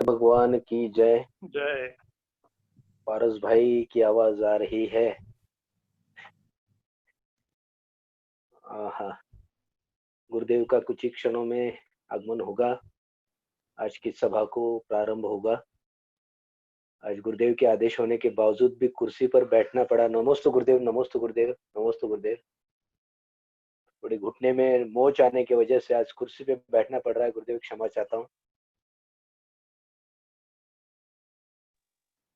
भगवान की जय। जय। पारस भाई की आवाज आ रही है? हाँ, गुरुदेव का कुछ ही क्षणों में आगमन होगा। आज की सभा को प्रारंभ होगा। आज गुरुदेव के आदेश होने के बावजूद भी कुर्सी पर बैठना पड़ा। नमोस्तु गुरुदेव, नमोस्तु गुरुदेव, नमोस्तु गुरुदेव। थोड़ी घुटने में मोच आने की वजह से आज कुर्सी पे बैठना पड़ रहा है। गुरुदेव क्षमा चाहता हूँ।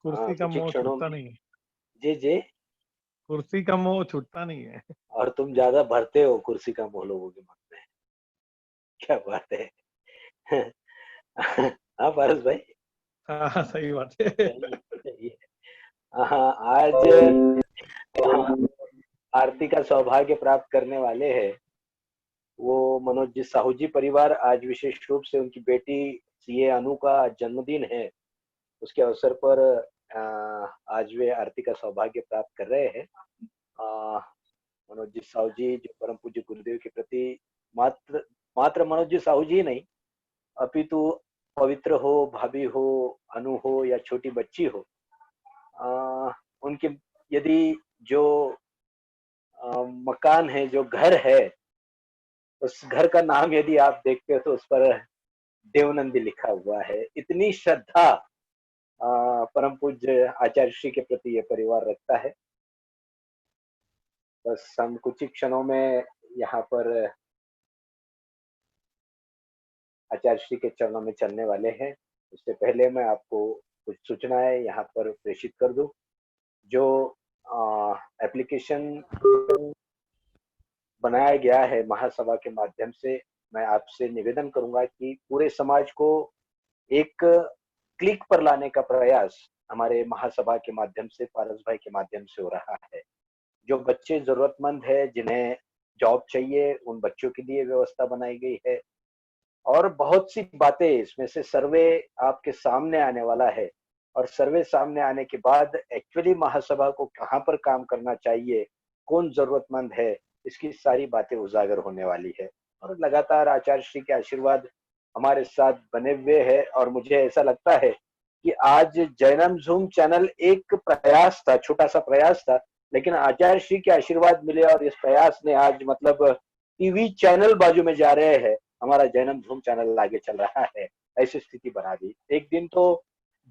कुर्सी का कुछ ही मोह क्षणों छूटता में। नहीं है। जी जी। कुर्सी का मोह छूटता नहीं है। और तुम ज्यादा भरते हो कुर्सी का मोह लोगों के मन में। क्या बात है। हाँ पारस भाई। हाँ सही बात है। सही सही है। हाँ, आज वहाँ आरती का सौभाग्य प्राप्त करने वाले हैं वो मनोज जी, साहू जी परिवार। आज विशेष रूप से उनकी बेटी सीए अनु का जन्मदिन है। उसके अवसर पर आज वे आरती का सौभाग्य प्राप्त कर रहे हैं। मनोज जी साहू जी जो परम पूज्य गुरुदेव के प्रति मात्र मात्र मनोज जी साहू जी नहीं, अपितु पवित्र हो, भाभी हो, अनु हो या छोटी बच्ची हो, उनके यदि जो मकान है, जो घर है, उस घर का नाम यदि आप देखते हो तो उस पर देवनंदी लिखा हुआ है। इतनी श्रद्धा परम पूज्य आचार्य श्री के प्रति ये परिवार रखता है। बस हम कुछ ही क्षणों में यहाँ पर आचार्य श्री के चरणों में चलने वाले हैं। उससे पहले मैं आपको कुछ सूचनाएं यहाँ पर प्रेषित कर दूं। जो एप्लीकेशन बनाया गया है महासभा के माध्यम से, मैं आपसे निवेदन करूंगा कि पूरे समाज को एक क्लिक पर लाने का प्रयास हमारे महासभा के माध्यम से, पारस भाई के माध्यम से हो रहा है। जो बच्चे जरूरतमंद है, जिन्हें जॉब चाहिए, उन बच्चों के लिए व्यवस्था बनाई गई है। और बहुत सी बातें इसमें से सर्वे आपके सामने आने वाला है। और सर्वे सामने आने के बाद एक्चुअली महासभा को कहाँ पर काम करना चाहिए, कौन जरूरतमंद है, इसकी सारी बातें उजागर होने वाली है। और लगातार आचार्य श्री के आशीर्वाद हमारे साथ बने हुए है। और मुझे ऐसा लगता है कि आज जैनम जूम चैनल एक प्रयास था, छोटा सा प्रयास था, लेकिन आचार्य श्री के आशीर्वाद मिले और इस प्रयास ने आज मतलब टीवी चैनल बाजू में जा रहे हैं। हमारा जैनम जूम चैनल आगे चल रहा है, ऐसी स्थिति बना दी। एक दिन तो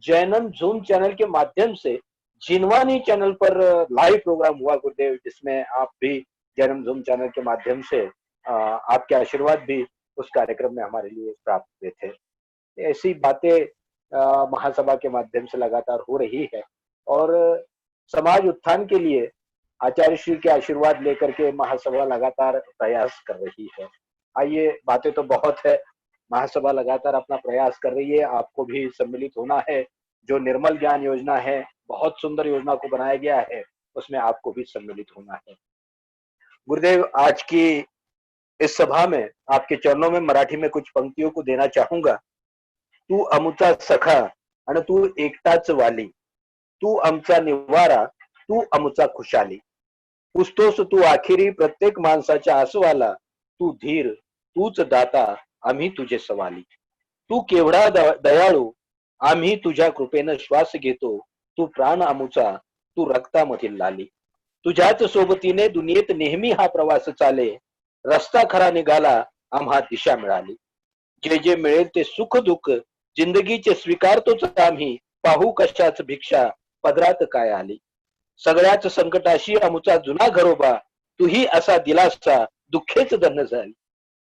जैनम जूम चैनल के माध्यम से जिनवानी चैनल पर लाइव प्रोग्राम हुआ गुरुदेव, जिसमें आप भी जैनम जूम चैनल के माध्यम से आपके आशीर्वाद भी उस कार्यक्रम में हमारे लिए प्राप्त हुए थे। ऐसी बातें महासभा के माध्यम से लगातार हो रही है। और समाज उत्थान के लिए आचार्य श्री के आशीर्वाद लेकर के महासभा लगातार प्रयास कर रही है। आइए, बातें तो बहुत है, महासभा लगातार अपना प्रयास कर रही है। आपको भी सम्मिलित होना है। जो निर्मल ज्ञान योजना है, बहुत सुंदर योजना को बनाया गया है, उसमें आपको भी सम्मिलित होना है। गुरुदेव, आज की इस सभा में आपके चरणों में मराठी में कुछ पंक्तियों को देना चाहूंगा। तू अमुचा सखा आणि तू एकटाच वाली, तू आमचा निवारा, तू अमुचा खुशाली, पुसतोस तू आखिरी प्रत्येक माणसाच्या आसवाला, तू धीर, तूच दाता, आम्ही तुझे सवाली, तू केवढा दयाळू, आम्ही तुझ्या कृपेनं श्वास घेतो, तू प्राण अमुचा, तू रक्तामधील लाली, तुझ्याच सोबतीने दुनियेत नेहमी हा प्रवास चाले, रस्ता खरा निघाला, आम्हा दिशा मिळाली, जे जे मिळेल ते सुख दुःख जिंदगीचे स्वीकारतोच आम्ही, पाहू कशाच भिक्षा पदरात काय आली, सगळ्याच संकटाशी आमुचा जुना घरोबा, तूही असा दिलासा दुःखेच धन झाली,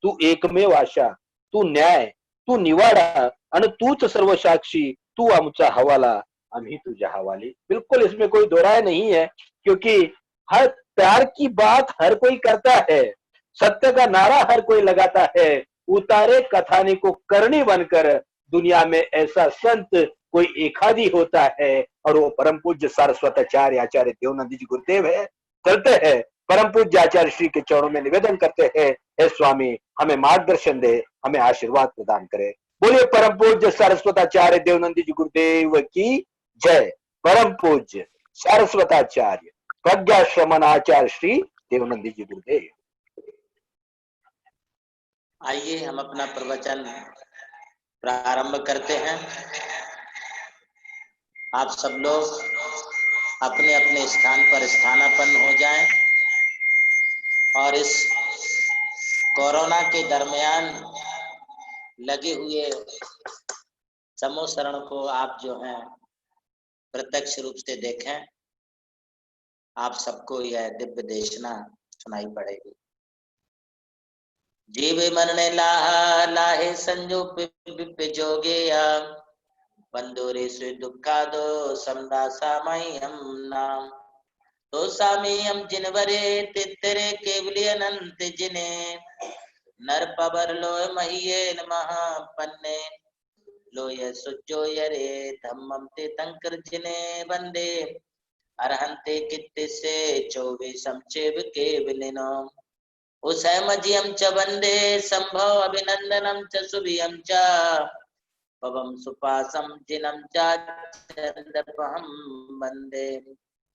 तू एकमेव आशा, तू न्याय, तू निवाडा आणि तूच सर्व साक्षी, तू आमचा हवाला, आम्ही तुझ्या हवाली। बिल्कुल इसमें कोई दो राय नहीं है, क्योंकि हर प्यार की बात हर कोई करता है, सत्य का नारा हर कोई लगाता है, उतारे कथानी को करनी बनकर, दुनिया में ऐसा संत कोई एकाधी होता है, और वो परम पूज्य सारस्वताचार्य आचार्य देवनंदी जी गुरुदेव है। चलते हैं, परम पूज्य आचार्य श्री के चरणों में निवेदन करते हैं, हे स्वामी हमें मार्गदर्शन दे, हमें आशीर्वाद प्रदान करे। बोलिए परम पूज्य सारस्वताचार्य देवनंदी जी गुरुदेव की जय। परम पूज्य सारस्वताचार्य प्रज्ञा श्रमण आचार्य श्री देवनंदी जी गुरुदेव। आइए हम अपना प्रवचन प्रारंभ करते हैं। आप सब लोग अपने अपने स्थान पर स्थानापन्न हो जाएं और इस कोरोना के दरमियान लगे हुए समूह शरण को आप जो हैं प्रत्यक्ष रूप से देखें। आप सबको यह दिव्य देशना सुनाई पड़ेगी। जीव मन ने लाहा लाहे संजो पिप जोगे बंदोरे से दुखा दो समदा सामय हम नाम तो सामी हम जिनवरे तितरे केवली अनंत जिने नर पबर लोय महिये महापन्ने लोय सुजो यरे धम्मम ते तंकर जिने बंदे अरहंते कित्ते से 24 चेव केवलिनो उसेमजियम च वंदे संभव अभिनंदनम च सुभियम च पवम सुपासम जिनम च चंदपहम वंदे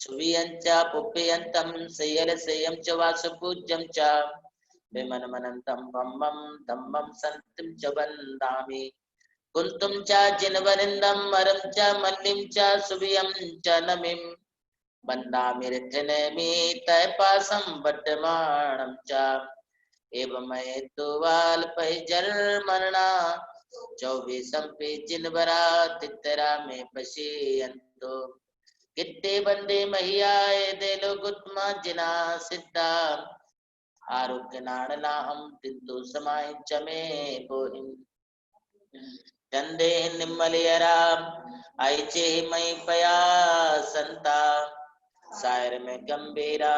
सुभियं च पुप्यंतम सयल सयम च वासुपूज्यम च विमन मनंतम बम्बम धम्मम संतम च वंदामि कुंतुम च जिनवरिंदम मरम च मल्लिम च सुभियम च नमिम बंदामि रथनेमि तैपासम वर्तमानम च एवं तुवाल पहिजर मरना 24 पे जिनवरा तितरा में पशियंतो कित्ते बंदे महियाए देलो गुत्मा जिना सिद्धा आरोग्य नाड़ना हम तिंतु समाय चमे बोहिम चंदे निम्मलियरा आइचे मई पया संता सायर में गंभीरा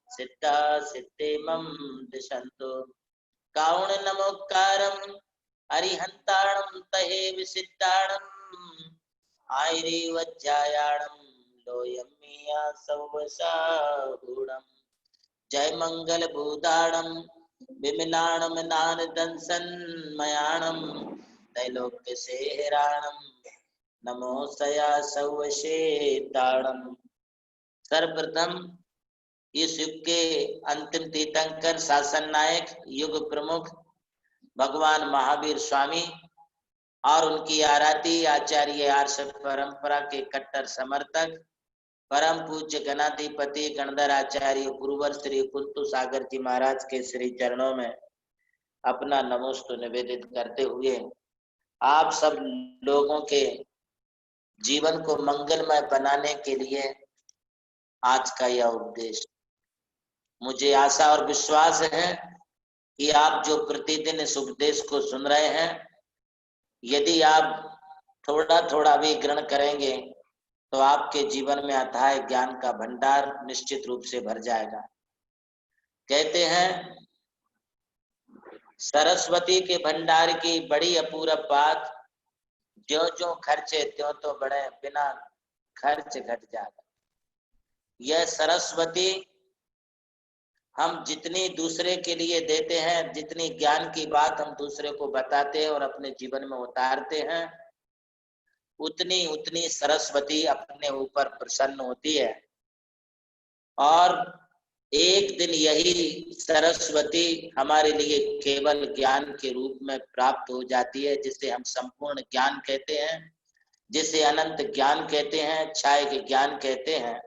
सिद्धा सिद्धे मम दिशंतो काउण नमोकारम अरिहंताणम तहे विसिद्धाणम आयरी वज्जायाणम लोयमिया सवसागुणम जय मंगल भूताणम विमिलाणम नान दंसन मयाणम त्रैलोक्य सेहराणम नमो सया सवशेताणम। सर्वप्रथम इस युग के अंतिम तीर्थंकर शासन नायक युग प्रमुख भगवान महावीर स्वामी और उनकी आराध्य आचार्य आर्ष परंपरा के कट्टर समर्थक परम पूज्य गणाधिपति गणधर आचार्य गुरुवर श्री कुंतु सागर जी महाराज के श्री चरणों में अपना नमोस्तु निवेदित करते हुए आप सब लोगों के जीवन को मंगलमय बनाने के लिए आज का यह उपदेश, मुझे आशा और विश्वास है कि आप जो प्रतिदिन इस उपदेश को सुन रहे हैं, यदि आप थोड़ा थोड़ा भी ग्रहण करेंगे तो आपके जीवन में अथाह ज्ञान का भंडार निश्चित रूप से भर जाएगा। कहते हैं सरस्वती के भंडार की बड़ी अपूर्व बात, जो जो खर्चे त्यों तो बढ़े बिना खर्च घट जाएगा। यह सरस्वती हम जितनी दूसरे के लिए देते हैं, जितनी ज्ञान की बात हम दूसरे को बताते हैं और अपने जीवन में उतारते हैं, उतनी उतनी सरस्वती अपने ऊपर प्रसन्न होती है और एक दिन यही सरस्वती हमारे लिए केवल ज्ञान के रूप में प्राप्त हो जाती है, जिसे हम संपूर्ण ज्ञान कहते हैं, जिसे अनंत ज्ञान कहते हैं, छाया ज्ञान कहते हैं।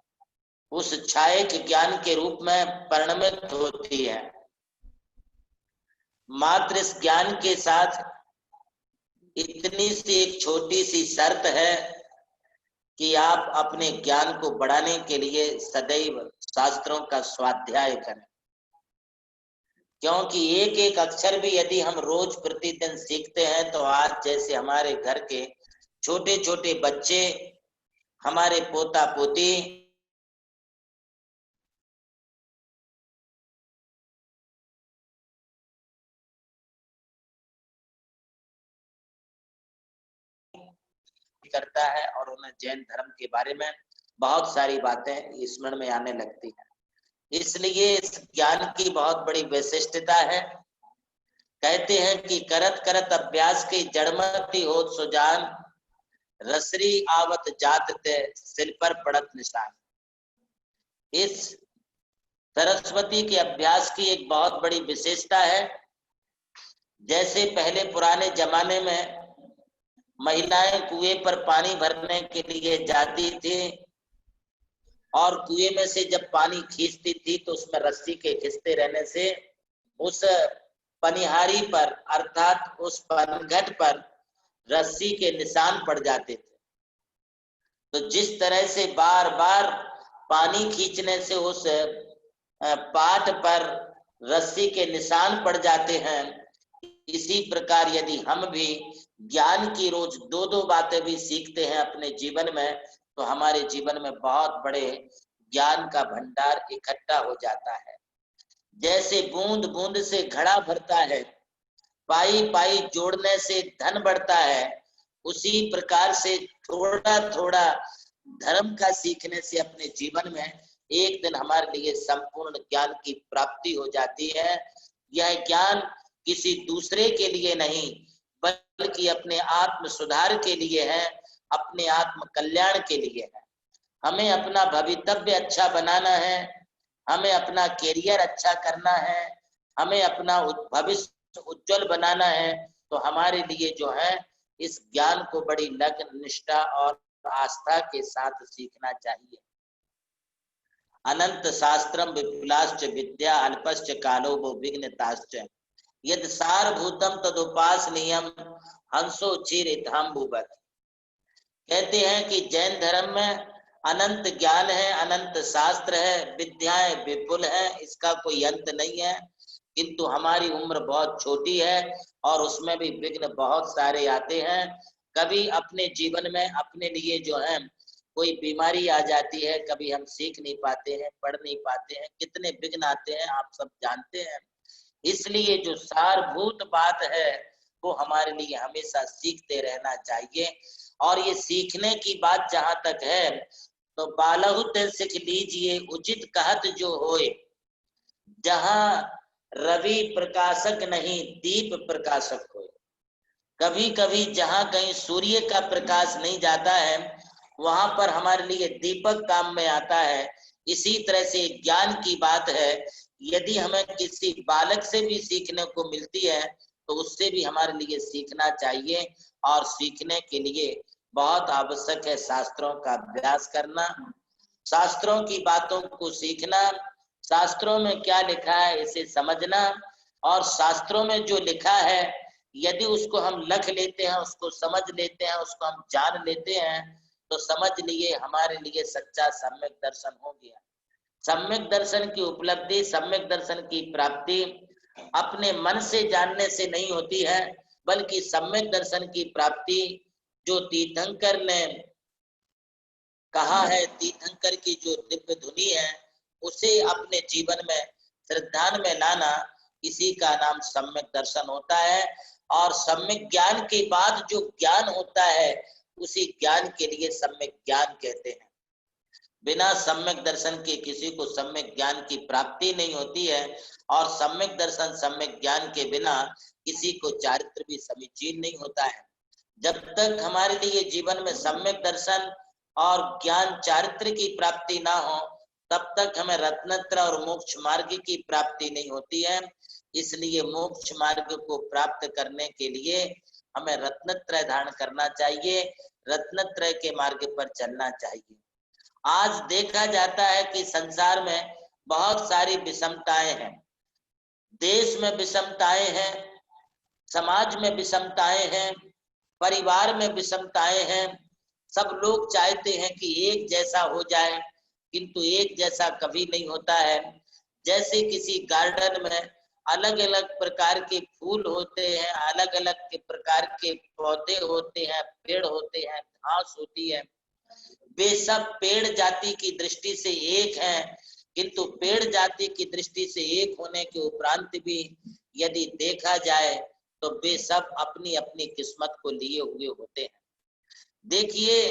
उस छाया के ज्ञान के रूप में परिणमित होती है। मात्र इस ज्ञान के साथ इतनी सी एक छोटी सी शर्त है कि आप अपने ज्ञान को बढ़ाने के लिए सदैव शास्त्रों का स्वाध्याय करें, क्योंकि एक एक अक्षर भी यदि हम रोज प्रतिदिन सीखते हैं तो आज जैसे हमारे घर के छोटे छोटे बच्चे, हमारे पोता पोती करता है और उन्हें जैन धर्म के बारे में बहुत सारी बातें स्मरण में आने लगती है। इसलिए इस ज्ञान की बहुत बड़ी विशिष्टता है। कहते हैं कि करत करत अभ्यास की जड़मती हो सुजान, रसरी आवत जात ते सिल पर पड़त निशान। इस सरस्वती के अभ्यास की एक बहुत बड़ी विशेषता है। जैसे पहले पुराने जमाने में महिलाएं कुएं पर पानी भरने के लिए जाती थी और कुएं में से जब पानी खींचती थी तो उसमें रस्सी के खिंचते रहने से उस पनिहारी पर अर्थात उस पनघट पर रस्सी के निशान पड़ जाते थे। तो जिस तरह से बार बार पानी खींचने से उस पाट पर रस्सी के निशान पड़ जाते हैं, इसी प्रकार यदि हम भी ज्ञान की रोज दो दो बातें भी सीखते हैं अपने जीवन में, तो हमारे जीवन में बहुत बड़े ज्ञान का भंडार इकट्ठा हो जाता है। जैसे बूंद बूंद से घड़ा भरता है, पाई पाई जोड़ने से धन बढ़ता है, उसी प्रकार से थोड़ा थोड़ा धर्म का सीखने से अपने जीवन में एक दिन हमारे लिए संपूर्ण ज्ञान की प्राप्ति हो जाती है। यह ज्ञान किसी दूसरे के लिए नहीं बल्कि अपने आत्म सुधार के लिए है, अपने आत्म कल्याण के लिए है। हमें अपना भवितव्य अच्छा बनाना है, हमें अपना कैरियर अच्छा करना है, हमें अपना भविष्य उज्जवल बनाना है, तो हमारे लिए जो है इस ज्ञान को बड़ी लगन निष्ठा और आस्था के साथ सीखना चाहिए। अनंत शास्त्रम विपुलाश्च विद्या अल्पश्च कालो वो विघ्नताश्च यद सारभूतम तदुपासनीयम हंसो चिरिताम्बुवत्। कहते हैं कि जैन धर्म में अनंत ज्ञान है, अनंत शास्त्र है, विद्याएं विपुल है, इसका कोई अंत नहीं है, किंतु हमारी उम्र बहुत छोटी है और उसमें भी विघ्न बहुत सारे आते हैं। कभी अपने जीवन में अपने लिए जो है कोई बीमारी आ जाती है, कभी हम सीख नहीं पाते हैं, पढ़ नहीं पाते हैं, कितने विघ्न आते हैं आप सब जानते हैं। इसलिए जो सारभूत बात है वो हमारे लिए हमेशा सीखते रहना चाहिए। और ये सीखने की बात जहां तक है तो बालहु ते सीख लीजिए उचित कहत जो होए, जहां रवि प्रकाशक नहीं दीप प्रकाशक होए। कभी कभी जहां कहीं सूर्य का प्रकाश नहीं जाता है वहां पर हमारे लिए दीपक काम में आता है। इसी तरह से ज्ञान की बात है, यदि हमें किसी बालक से भी सीखने को मिलती है तो उससे भी हमारे लिए सीखना चाहिए। और सीखने के लिए बहुत आवश्यक है शास्त्रों का अभ्यास करना, शास्त्रों की बातों को सीखना, शास्त्रों में क्या लिखा है इसे समझना, और शास्त्रों में जो लिखा है यदि उसको हम लिख लेते हैं, उसको समझ लेते हैं, उसको हम जान लेते हैं, तो समझ लिए हमारे लिए सच्चा सम्यक दर्शन हो गया। सम्यक दर्शन की उपलब्धि, सम्यक दर्शन की प्राप्ति अपने मन से जानने से नहीं होती है, बल्कि सम्यक दर्शन की प्राप्ति जो तीर्थंकर ने कहा है, तीर्थंकर की जो दिव्य धुनी है उसे अपने जीवन में श्रद्धान में लाना, इसी का नाम सम्यक दर्शन होता है। और सम्यक ज्ञान के बाद जो ज्ञान होता है उसी ज्ञान के लिए सम्यक ज्ञान कहते हैं। बिना सम्यक दर्शन के किसी को सम्यक ज्ञान की प्राप्ति नहीं होती है, और सम्यक दर्शन सम्यक ज्ञान के बिना किसी को चारित्र भी समीचीन नहीं होता है। जब तक हमारे लिए जीवन में सम्यक दर्शन और ज्ञान चारित्र की प्राप्ति ना हो तब तक हमें रत्नत्रय और मोक्ष मार्ग की प्राप्ति नहीं होती है। इसलिए मोक्ष मार्ग को प्राप्त करने के लिए हमें रत्नत्रय धारण करना चाहिए, रत्नत्रय के मार्ग पर चलना चाहिए। आज देखा जाता है कि संसार में बहुत सारी विषमताएं हैं, देश में विषमताएं हैं, समाज में विषमताएं हैं, परिवार में विषमताएं हैं। सब लोग चाहते हैं कि एक जैसा हो जाए, किंतु एक जैसा कभी नहीं होता है। जैसे किसी गार्डन में अलग अलग प्रकार के फूल होते हैं, अलग अलग प्रकार के पौधे होते हैं, पेड़ होते हैं, घास होती है, वे सब पेड़ जाति की दृष्टि से एक हैं, किंतु पेड़ जाति की दृष्टि से एक होने के उपरांत भी यदि देखा जाए तो वे सब अपनी अपनी किस्मत को लिए हुए होते हैं। देखिए,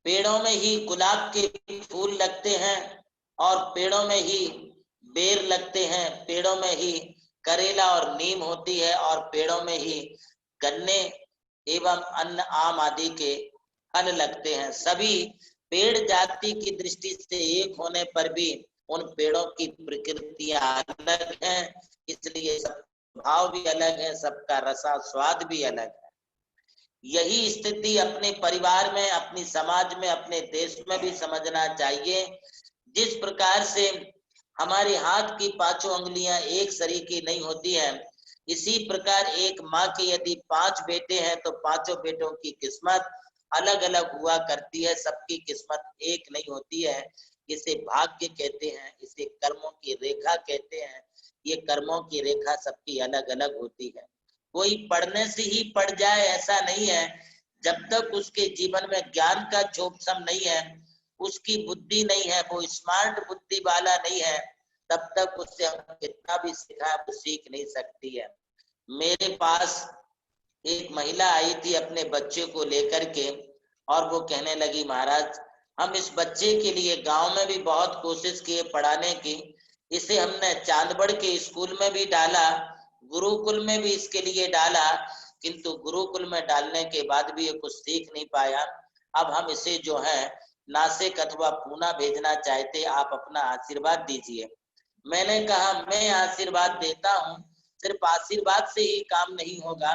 पेड़ों में ही गुलाब के फूल लगते हैं और पेड़ों में ही बेर लगते हैं, पेड़ों में ही करेला और नीम होती है और पेड़ों में ही गन्ने एवं अन्न आम आदि के फल लगते हैं। सभी पेड़ जाति की दृष्टि से एक होने पर भी उन पेड़ों की प्रकृतियां अलग हैं, इसलिए सब भाव भी अलग है, सबका रसा स्वाद भी अलग है। यही स्थिति अपने परिवार में, अपनी समाज में, अपने देश में भी समझना चाहिए। जिस प्रकार से हमारे हाथ की पांचों उंगलियां एक सरीकी नहीं होती है, इसी प्रकार एक माँ के यदि 5 बेटे हैं तो पांचों बेटों की किस्मत अलग अलग हुआ करती है, सबकी किस्मत एक नहीं होती है। इसे भाग्य कहते हैं, इसे कर्मों की रेखा कहते हैं। ये कर्मों की रेखा सबकी अलग अलग होती है। कोई पढ़ने से ही पढ़ जाए ऐसा नहीं है। जब तक उसके जीवन में ज्ञान का चोपसम नहीं है, उसकी बुद्धि नहीं है, वो स्मार्ट बुद्धि वाला नहीं है, तब तक उससे हम कितना भी सिखाए वो सीख नहीं सकती है। मेरे पास एक महिला आई थी अपने बच्चे को लेकर के, और वो कहने लगी, महाराज हम इस बच्चे के लिए गांव में भी बहुत कोशिश किए पढ़ाने की, इसे हमने चांदबड़ के स्कूल में भी डाला, गुरुकुल में भी इसके लिए डाला, किंतु गुरुकुल में डालने के बाद भी ये कुछ सीख नहीं पाया। अब हम इसे जो है नासिक अथवा पूना भेजना चाहते, आप अपना आशीर्वाद दीजिए। मैंने कहा मैं आशीर्वाद देता हूँ, सिर्फ आशीर्वाद से ही काम नहीं होगा,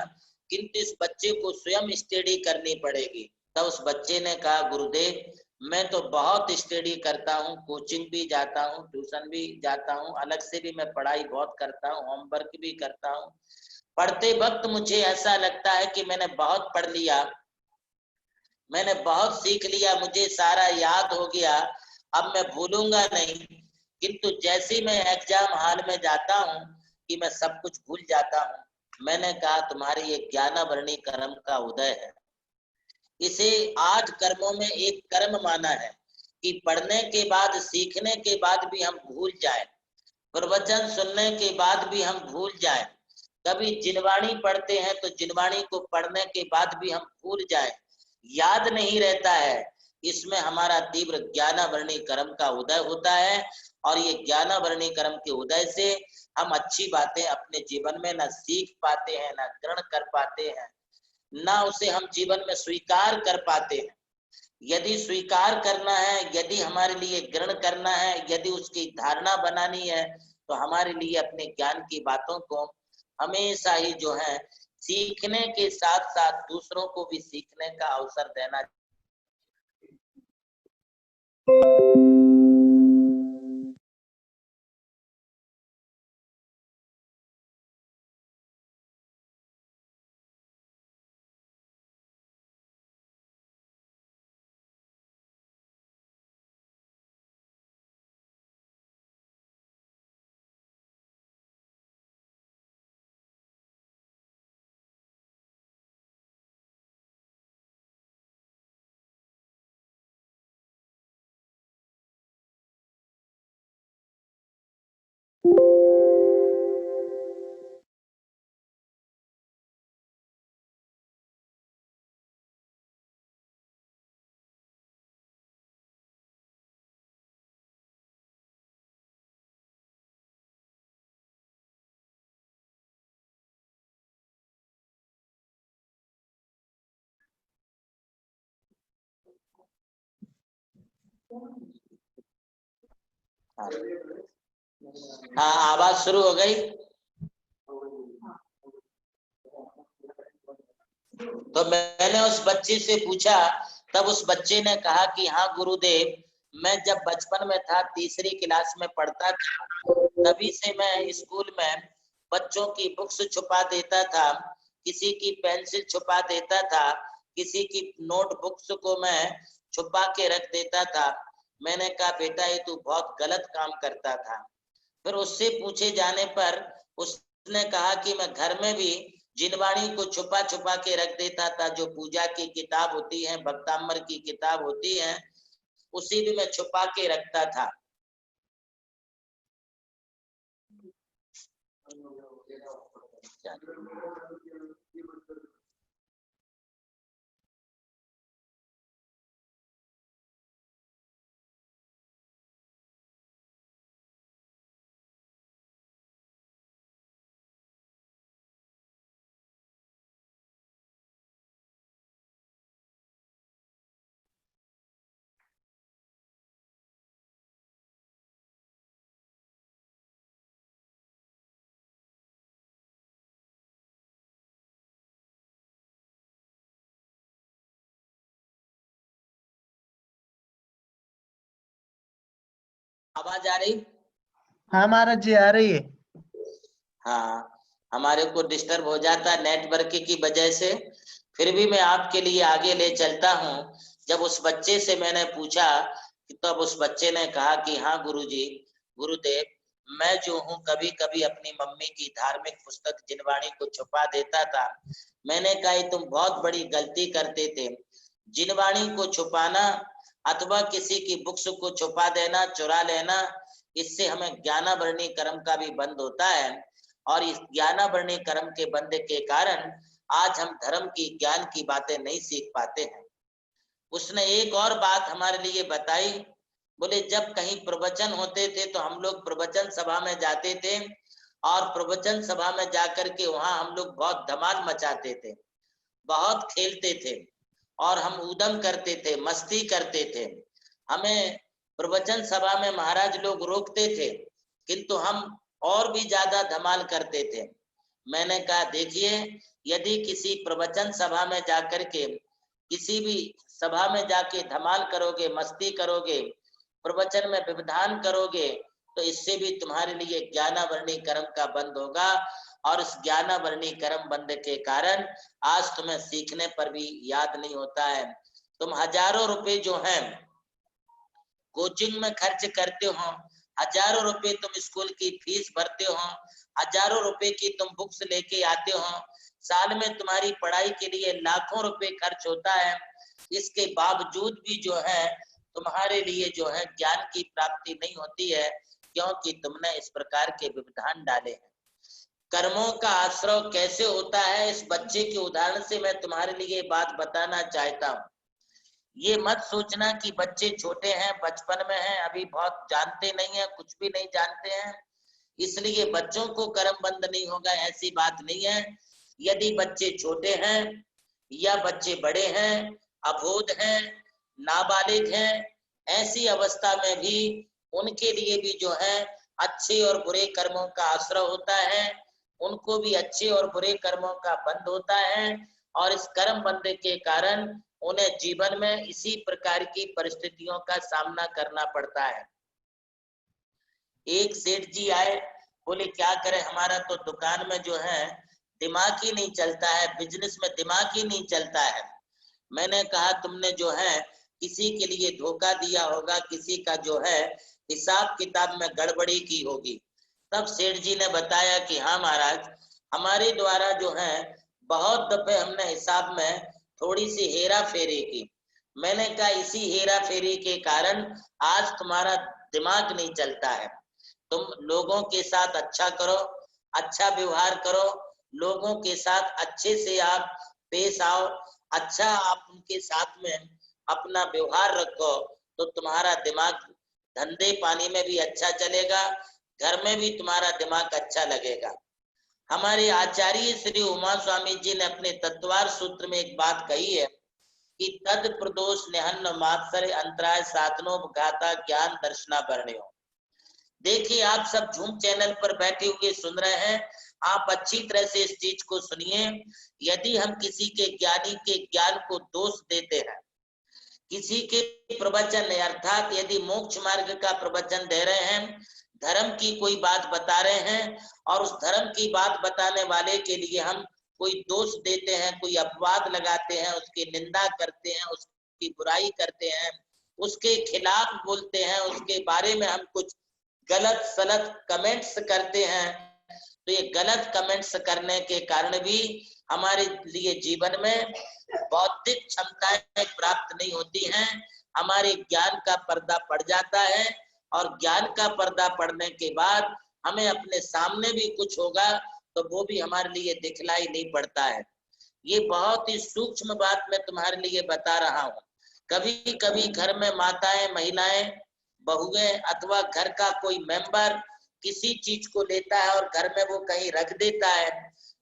किंतु इस बच्चे को स्वयं स्टडी करनी पड़ेगी। तब उस बच्चे ने कहा, गुरुदेव मैं तो बहुत स्टडी करता हूँ, कोचिंग भी जाता हूँ, ट्यूशन भी जाता हूँ, अलग से भी मैं पढ़ाई बहुत करता हूँ, होमवर्क भी करता हूँ। पढ़ते वक्त मुझे ऐसा लगता है कि मैंने बहुत पढ़ लिया, मैंने बहुत सीख लिया, मुझे सारा याद हो गया, अब मैं भूलूंगा नहीं। किंतु जैसे मैं एग्जाम हॉल में जाता हूँ कि मैं सब कुछ भूल जाता हूँ। मैंने कहा तुम्हारे ये ज्ञानावरणी कर्म का उदय है। इसे 8 कर्मों में एक कर्म माना है कि पढ़ने के बाद, सीखने के बाद भी हम भूल जाए, प्रवचन सुनने के बाद भी हम भूल जाए, कभी जिनवाणी पढ़ते हैं तो जिनवाणी को पढ़ने के बाद भी हम भूल जाए, याद नहीं रहता है। इसमें हमारा तीव्र ज्ञानावरणी कर्म का उदय होता है, और ये ज्ञानावरणी कर्म के उदय से हम अच्छी बातें अपने जीवन में न सीख पाते हैं, न ग्रहण कर पाते हैं, ना उसे हम जीवन में स्वीकार कर पाते हैं। यदि स्वीकार करना है, यदि हमारे लिए ग्रहण करना है, यदि उसकी धारणा बनानी है, तो हमारे लिए अपने ज्ञान की बातों को हमेशा ही जो है सीखने के साथ साथ दूसरों को भी सीखने का अवसर देना। हाँ, आवाज शुरू हो गई। तो मैंने उस बच्चे से पूछा, तब उस बच्चे ने कहा कि हाँ गुरुदेव, मैं जब बचपन में था, तीसरी क्लास में पढ़ता था, तभी से मैं स्कूल में बच्चों की बुक्स छुपा देता था, किसी की पेंसिल छुपा देता था, किसी की नोटबुक्स को मैं छुपा के रख देता था। मैंने कहा बेटा ये तू बहुत गलत काम करता था। फिर उससे पूछे जाने पर उसने कहा कि मैं घर में भी जिनवाणी को छुपा छुपा के रख देता था, जो पूजा की किताब होती है, भक्ताम्बर की किताब होती है, उसी भी मैं छुपा के रखता था। आवाज आ रही? हाँ महाराज जी आ रही है। हाँ, हमारे को डिस्टर्ब हो जाता है नेटवर्क की वजह से। फिर भी मैं आपके लिए आगे ले चलता हूँ। जब उस बच्चे से मैंने पूछा कि तब उस बच्चे ने कहा कि हाँ गुरुजी, गुरुदेव, मैं जो हूँ कभी कभी अपनी मम्मी की धार्मिक पुस्तक जिनवाणी को छुपा देता था। मैंने कहा तुम बहुत बड़ी गलती करते थे। जिनवाणी को छुपाना अथवा किसी की बुक्स को छुपा देना, चुरा लेना, इससे हमें ज्ञानावरणी कर्म का भी बंद होता है। और इस ज्ञानावरणी कर्म के बंद के कारण आज हम धर्म की, ज्ञान की बातें नहीं सीख पाते हैं। उसने एक और बात हमारे लिए बताई। बोले जब कहीं प्रवचन होते थे तो हम लोग प्रवचन सभा में जाते थे और प्रवचन सभा में जाकर के वहां हम लोग बहुत धमाल मचाते थे, बहुत खेलते थे और हम ऊधम करते थे, मस्ती करते थे। हमें प्रवचन सभा में महाराज लोग रोकते थे, किंतु हम और भी ज्यादा धमाल करते थे। मैंने कहा देखिए, यदि किसी प्रवचन सभा में जाकर के, किसी भी सभा में जाके धमाल करोगे, मस्ती करोगे, प्रवचन में व्यवधान करोगे, तो इससे भी तुम्हारे लिए ज्ञानावरणी कर्म का बंद होगा। और इस ज्ञानावरणी कर्म बंद के कारण आज तुम्हें सीखने पर भी याद नहीं होता है। तुम हजारों रुपए जो है कोचिंग में खर्च करते हो, हजारों रुपए तुम स्कूल की फीस भरते हो, हजारों रुपए की तुम बुक्स लेके आते हो, साल में तुम्हारी पढ़ाई के लिए लाखों रुपए खर्च होता है। इसके बावजूद भी जो है तुम्हारे लिए जो है ज्ञान की प्राप्ति नहीं होती है, क्योंकि तुमने इस प्रकार के व्यवधान डाले हैं। कर्मों का आश्रय कैसे होता है, इस बच्चे के उदाहरण से मैं तुम्हारे लिए बात बताना चाहता हूँ। ये मत सोचना कि बच्चे छोटे हैं, बचपन में हैं, अभी बहुत जानते नहीं है, कुछ भी नहीं जानते हैं, इसलिए बच्चों को कर्म बंद नहीं होगा, ऐसी बात नहीं है। यदि बच्चे छोटे हैं या बच्चे बड़े हैं, अबोध हैं, नाबालिग हैं, ऐसी अवस्था में भी उनके लिए भी जो है अच्छे और बुरे कर्मों का आश्रय होता है, उनको भी अच्छे और बुरे कर्मों का बंद होता है। और इस कर्म बंद के कारण उन्हें जीवन में इसी प्रकार की परिस्थितियों का सामना करना पड़ता है। एक सेठ जी आए, बोले क्या करें, हमारा तो दुकान में जो है दिमाग ही नहीं चलता है, बिजनेस में दिमाग ही नहीं चलता है। मैंने कहा तुमने जो है किसी के लिए धोखा दिया होगा, किसी का जो है हिसाब किताब में गड़बड़ी की होगी। तब सेठ जी ने बताया कि हाँ महाराज, हमारे द्वारा जो है बहुत दफे हमने हिसाब में थोड़ी सी हेरा फेरी की। मैंने कहा इसी हेरा फेरी के कारण आज तुम्हारा दिमाग नहीं चलता है। तुम लोगों के साथ अच्छा करो, अच्छा व्यवहार करो, लोगों के साथ अच्छे से आप पेश आओ, अच्छा आप उनके साथ में अपना व्यवहार रखो, तो तुम्हारा दिमाग धंधे पानी में भी अच्छा चलेगा, घर में भी तुम्हारा दिमाग अच्छा लगेगा। हमारे आचार्य श्री उमा स्वामी जी ने अपने तत्वार सूत्र में एक बात कही है कि तद प्रदोष निहन्न मात्सर अंतराय साधनो गाता ज्ञान दर्शना वर्ण्यो। देखिए आप सब झूम चैनल पर बैठे हुए सुन रहे हैं, आप अच्छी तरह से इस चीज को सुनिए। यदि हम किसी के ज्ञानी के ज्ञान को दोष देते हैं, किसी के प्रवचन अर्थात यदि मोक्ष मार्ग का प्रवचन दे रहे हैं, धर्म की कोई बात बता रहे हैं और उस धर्म की बात बताने वाले के लिए हम कोई दोष देते हैं, कोई अपवाद लगाते हैं, उसकी निंदा करते हैं, उसकी बुराई करते हैं, उसके खिलाफ बोलते हैं, उसके बारे में हम कुछ गलत सलत कमेंट्स करते हैं, तो ये गलत कमेंट्स करने के कारण भी हमारे लिए जीवन में बौद्धिक क्षमताएं प्राप्त नहीं होती हैं, हमारे ज्ञान का पर्दा पड़ जाता है। और ज्ञान का पर्दा पड़ने के बाद हमें अपने सामने भी कुछ होगा तो वो भी हमारे लिए दिखलाई नहीं पड़ता है। ये बहुत ही सूक्ष्म बात मैं तुम्हारे लिए बता रहा हूँ। कभी कभी घर में माताएं, महिलाएं, बहुएं अथवा घर का कोई मेंबर किसी चीज को लेता है और घर में वो कहीं रख देता है,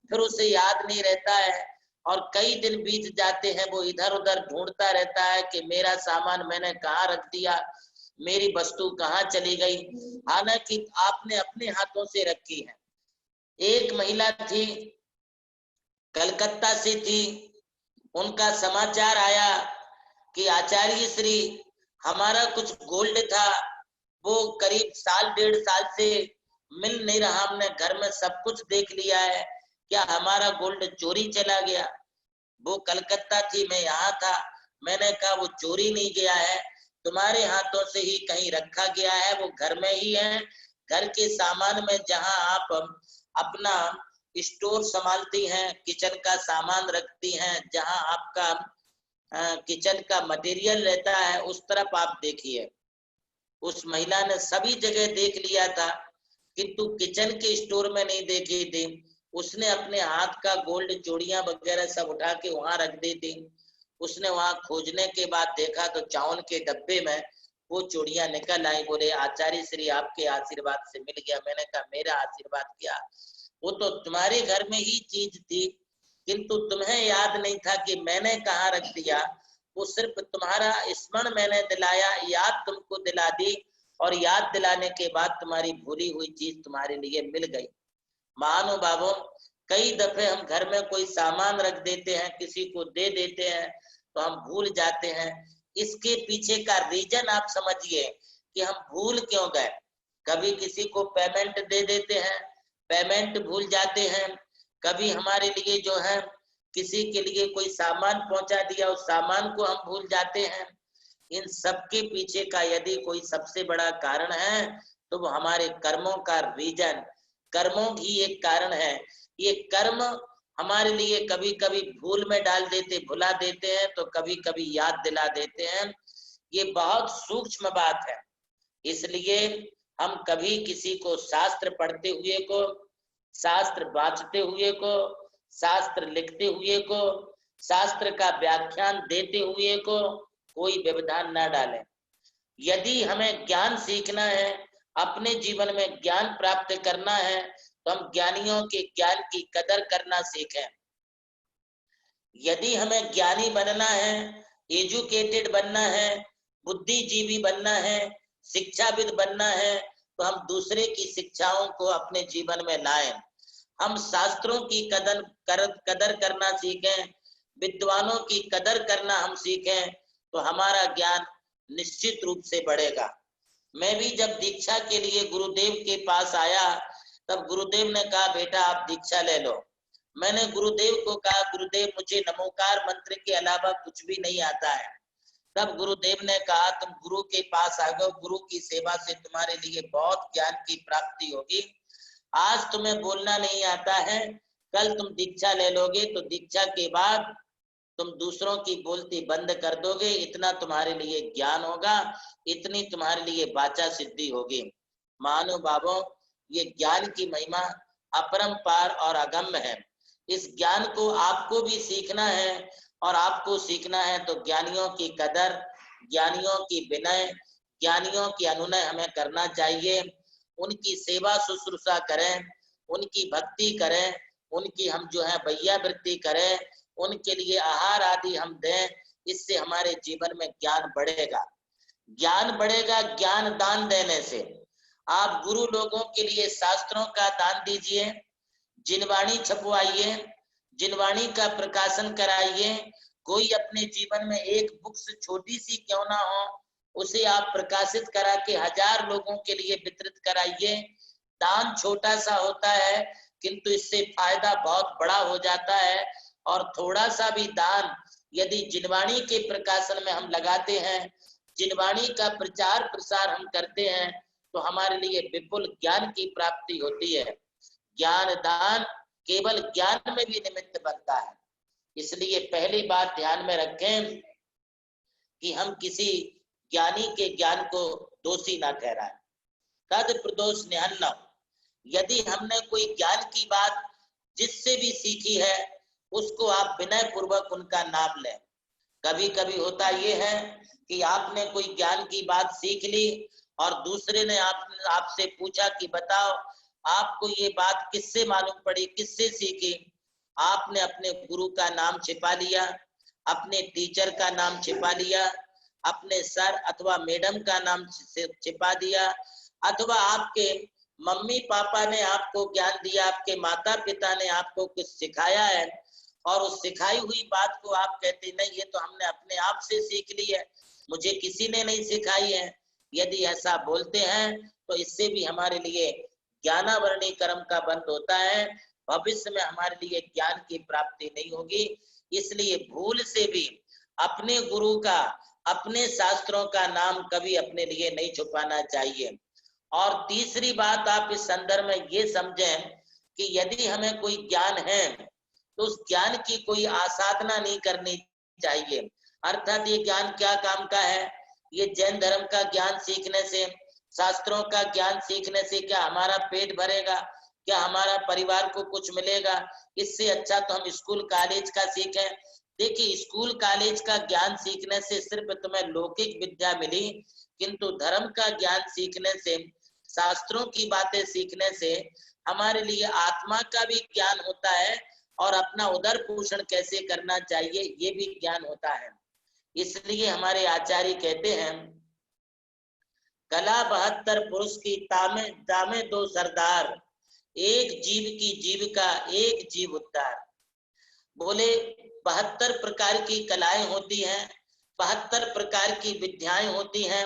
फिर उसे याद नहीं रहता है और कई दिन बीत जाते हैं, वो इधर उधर ढूंढता रहता है कि मेरा सामान मैंने कहाँ रख दिया, मेरी वस्तु कहाँ चली गई, हालांकि आपने अपने हाथों से रखी है। एक महिला थी, कलकत्ता से थी, उनका समाचार आया कि आचार्य श्री, हमारा कुछ गोल्ड था, वो करीब साल 1.5 साल से मिल नहीं रहा, हमने घर में सब कुछ देख लिया है, क्या हमारा गोल्ड चोरी चला गया? वो कलकत्ता थी, मैं यहाँ था। मैंने कहा वो चोरी नहीं गया है, तुम्हारे हाथों से ही कहीं रखा गया है, वो घर में ही है। घर के सामान में जहां आप अपना स्टोर संभालती हैं, किचन का सामान रखती हैं, जहां आपका किचन का मटेरियल रहता है, उस तरफ आप देखिए। उस महिला ने सभी जगह देख लिया था, किंतु किचन के स्टोर में नहीं देखी थी। उसने अपने हाथ का गोल्ड चूड़ियां वगैरह सब उठा के वहां रख दी थी। उसने वहां खोजने के बाद देखा तो चावल के डब्बे में वो चूड़ियां निकल आई। बोले आचार्य श्री आपके आशीर्वाद से मिल गया। मैंने कहा मेरा आशीर्वाद क्या, वो तो तुम्हारे घर में ही चीज थी, किंतु तुम्हें याद नहीं था कि मैंने कहाँ रख दिया। वो सिर्फ तुम्हारा स्मरण मैंने दिलाया, याद तुमको दिला दी, और याद दिलाने के बाद तुम्हारी भूली हुई चीज तुम्हारे लिए मिल गई। महानुभावों, कई दफे हम घर में कोई सामान रख देते हैं, किसी को दे देते हैं, तो हम भूल जाते हैं। इसके पीछे का रीजन आप समझिए कि हम भूल क्यों गए। कभी किसी को पेमेंट दे देते हैं, पेमेंट भूल जाते हैं। कभी हमारे लिए जो है किसी के लिए कोई सामान पहुंचा दिया, उस सामान को हम भूल जाते हैं। इन सब के पीछे का यदि कोई सबसे बड़ा कारण है तो वो हमारे कर्मों का रीजन, कर्मों ही एक कारण है। ये कर्म हमारे लिए कभी कभी भूल में डाल देते, भुला देते हैं, तो कभी कभी याद दिला देते हैं। ये बहुत सूक्ष्म बात है। इसलिए हम कभी किसी को शास्त्र पढ़ते हुए को, शास्त्र बांचते हुए को, शास्त्र लिखते हुए को, शास्त्र का व्याख्यान देते हुए को कोई व्यवधान न डालें। यदि हमें ज्ञान सीखना है, अपने जीवन में ज्ञान प्राप्त करना है, तो हम ज्ञानियों के ज्ञान की कदर करना सीखें। यदि हमें ज्ञानी बनना है, एजुकेटेड बनना है, बुद्धिजीवी बनना है, शिक्षाविद बनना है, तो हम दूसरे की शिक्षाओं को अपने जीवन में लाएं। हम शास्त्रों की कदर करना सीखें, विद्वानों की कदर करना हम सीखें, तो हमारा ज्ञान निश्चित रूप से बढ़ेगा। मैं भी जब दीक्षा के लिए गुरुदेव के पास आया, तब गुरुदेव ने कहा बेटा आप दीक्षा ले लो। मैंने गुरुदेव को कहा गुरुदेव मुझे नमोकार मंत्र के अलावा कुछ भी नहीं आता है। तब गुरुदेव ने कहा तुम गुरु के पास आ गए, गुरु की सेवा से तुम्हारे लिए बहुत ज्ञान की प्राप्ति होगी। आज तुम्हें बोलना नहीं आता है, कल तुम दीक्षा ले लोगे तो दीक्षा के बाद तुम दूसरों की बोलती बंद कर दोगे, इतना तुम्हारे लिए ज्ञान होगा, इतनी तुम्हारे लिए वाचा सिद्धि होगी। महानुभावों, ये ज्ञान की महिमा अपरंपार और अगम्य है। इस ज्ञान को आपको भी सीखना है, और आपको सीखना है तो ज्ञानियों की कदर, ज्ञानियों की विनय, ज्ञानियों की अनुनय हमें करना चाहिए। उनकी सेवा शुश्रूषा करें, उनकी भक्ति करें, उनकी हम जो है वैयावृत्ति करें, उनके लिए आहार आदि हम दें। इससे हमारे जीवन में ज्ञान बढ़ेगा। ज्ञान बढ़ेगा ज्ञान दान देने से। आप गुरु लोगों के लिए शास्त्रों का दान दीजिए, जिनवाणी छपवाइए, जिनवाणी का प्रकाशन कराइए। कोई अपने जीवन में एक बुक्स छोटी सी क्यों ना हो, उसे आप प्रकाशित करा के 1000 लोगों के लिए वितरित कराइए। दान छोटा सा होता है, किंतु इससे फायदा बहुत बड़ा हो जाता है। और थोड़ा सा भी दान यदि जिनवाणी के प्रकाशन में हम लगाते हैं, जिनवाणी का प्रचार प्रसार हम करते हैं, तो हमारे लिए विपुल ज्ञान की प्राप्ति होती है। ज्ञान दान केवल ज्ञान में भी निमित्त बनता है। इसलिए पहली बात ध्यान में रखें कि हम किसी ज्ञानी के ज्ञान को दोषी ना ठहराएं। तद प्रदोष निहन्नम, यदि हमने कोई ज्ञान की बात जिससे भी सीखी है, उसको आप विनय पूर्वक उनका नाम लें। कभी कभी होता ये है कि आपने कोई ज्ञान की बात सीख ली और दूसरे ने आपसे पूछा कि बताओ आपको ये बात किससे मालूम पड़ी, किससे सीखी। आपने अपने गुरु का नाम छिपा लिया, अपने टीचर का नाम छिपा लिया, अपने सर अथवा मैडम का नाम छिपा दिया, अथवा आपके मम्मी पापा ने आपको ज्ञान दिया, आपके माता पिता ने आपको कुछ सिखाया है, और उस सिखाई हुई बात को आप कहते नहीं ये तो हमने अपने आप से सीख ली है, मुझे किसी ने नहीं सिखाई है। यदि ऐसा बोलते हैं तो इससे भी हमारे लिए ज्ञानावरणी कर्म का बंध होता है, भविष्य में हमारे लिए ज्ञान की प्राप्ति नहीं होगी। इसलिए भूल से भी अपने गुरु का, अपने शास्त्रों का नाम कभी अपने लिए नहीं छुपाना चाहिए। और तीसरी बात आप इस संदर्भ में ये समझें कि यदि हमें कोई ज्ञान है तो उस ज्ञान की कोई आसाधना नहीं करनी चाहिए। अर्थात ये ज्ञान क्या काम का है? ये जैन धर्म का ज्ञान सीखने से, शास्त्रों का ज्ञान सीखने से क्या हमारा पेट भरेगा? क्या हमारा परिवार को कुछ मिलेगा? इससे अच्छा तो हम स्कूल कॉलेज का सीखें। देखिए, स्कूल कॉलेज का ज्ञान सीखने से सिर्फ तुम्हें लौकिक विद्या मिली, किंतु धर्म का ज्ञान सीखने से, शास्त्रों की बातें सीखने से हमारे लिए आत्मा का भी ज्ञान होता है और अपना उदर पोषण कैसे करना चाहिए ये भी ज्ञान होता है। इसलिए हमारे आचार्य कहते हैं, कला 72 पुरुष की तामे दो सरदार, एक जीव की जीविका एक जीव उद्धार। बोले 72 प्रकार की कलाएं होती हैं, 72 प्रकार की विद्याएं होती हैं।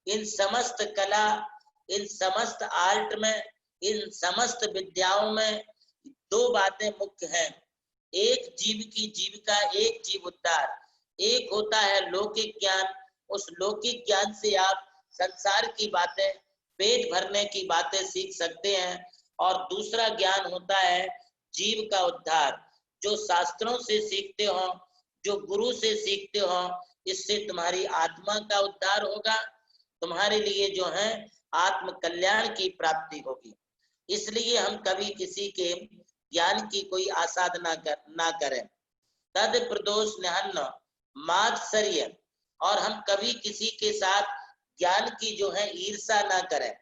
इन समस्त कला, इन समस्त आर्ट में, इन समस्त विद्याओं में दो बातें मुख्य हैं। एक जीव की जीविका एक जीव उद्धार। एक होता है लौकिक ज्ञान, उस लौकिक ज्ञान से आप संसार की बातें, पेट भरने की बातें सीख सकते हैं। और दूसरा ज्ञान होता है जीव का उद्धार, जो शास्त्रों से सीखते हो, जो गुरु से सीखते हो, इससे तुम्हारी आत्मा का उद्धार होगा, तुम्हारे लिए जो है आत्म कल्याण की प्राप्ति होगी। इसलिए हम कभी किसी के ज्ञान की कोई आसाधना ना करें। तद प्रदोष निहन्न मात्सर्य, और हम कभी किसी के साथ ज्ञान की जो है ईर्षा ना करें,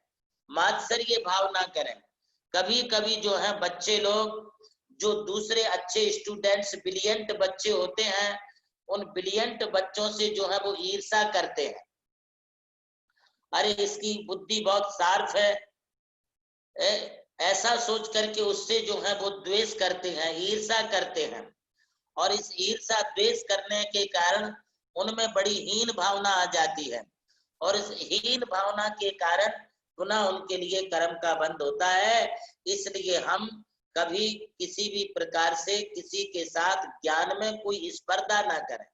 मात्सर्य भाव ना करें। कभी कभी जो है बच्चे लोग, जो दूसरे अच्छे स्टूडेंट्स, ब्रिलियंट बच्चे होते हैं, उन ब्रिलियंट बच्चों से जो है वो ईर्षा करते हैं। अरे इसकी बुद्धि बहुत शार्प है, ऐसा सोच करके उससे जो है वो द्वेष करते हैं, ईर्षा करते हैं। और इस ईर्षा द्वेष करने के कारण उनमें बड़ी हीन भावना आ जाती है, और इस हीन भावना के कारण पुनः उनके लिए कर्म का बंध होता है। इसलिए हम कभी किसी भी प्रकार से किसी के साथ ज्ञान में कोई स्पर्धा ना करें।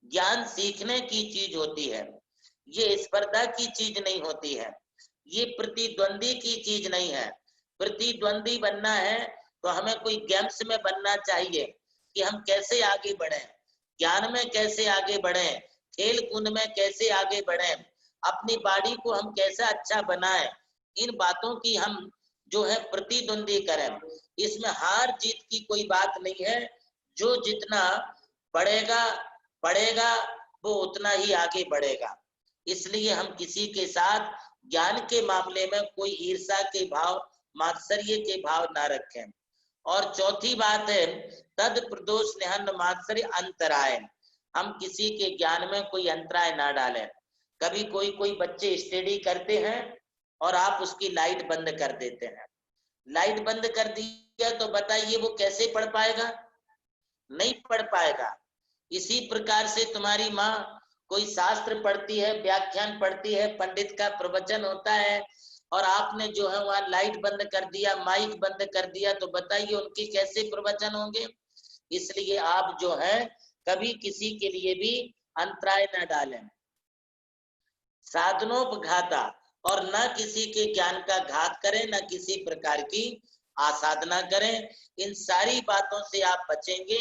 ज्ञान सीखने की चीज होती है, ये स्पर्धा की चीज नहीं होती है, ये प्रतिद्वंदी की चीज नहीं है। प्रतिद्वंदी बनना है तो हमें कोई गेम्स में बनना चाहिए कि हम कैसे आगे बढ़ें, ज्ञान में कैसे आगे बढ़ें, खेल कूद में कैसे आगे बढ़ें, अपनी बॉडी को हम कैसे अच्छा बनाएं। इन बातों की हम जो है प्रतिद्वंदी करें। इसमें हार जीत की कोई बात नहीं है। जो जितना पढ़ेगा वो उतना ही आगे बढ़ेगा। इसलिए हम किसी के साथ ज्ञान के मामले में कोई ईर्षा के भाव, मात्सर्य के भाव ना रखें। और चौथी बात है, तद प्रदोष निहन्न मात्सर्य अंतराय, हम किसी के ज्ञान में कोई अंतराय ना डालें। कभी कोई बच्चे स्टडी करते हैं और आप उसकी लाइट बंद कर देते हैं। लाइट बंद कर दिया तो बताइए वो कैसे पढ़ पाएगा? नहीं पढ़ पाएगा। इसी प्रकार से तुम्हारी माँ कोई शास्त्र पढ़ती है, व्याख्यान पढ़ती है, पंडित का प्रवचन होता है, और आपने जो है वहां लाइट बंद कर दिया, माइक बंद कर दिया, तो बताइए उनके कैसे प्रवचन होंगे? इसलिए आप जो है कभी किसी के लिए भी अंतराय न डालें। साधनोपघाता, और न किसी के ज्ञान का घात करें, न किसी प्रकार की आसाधना करें। इन सारी बातों से आप बचेंगे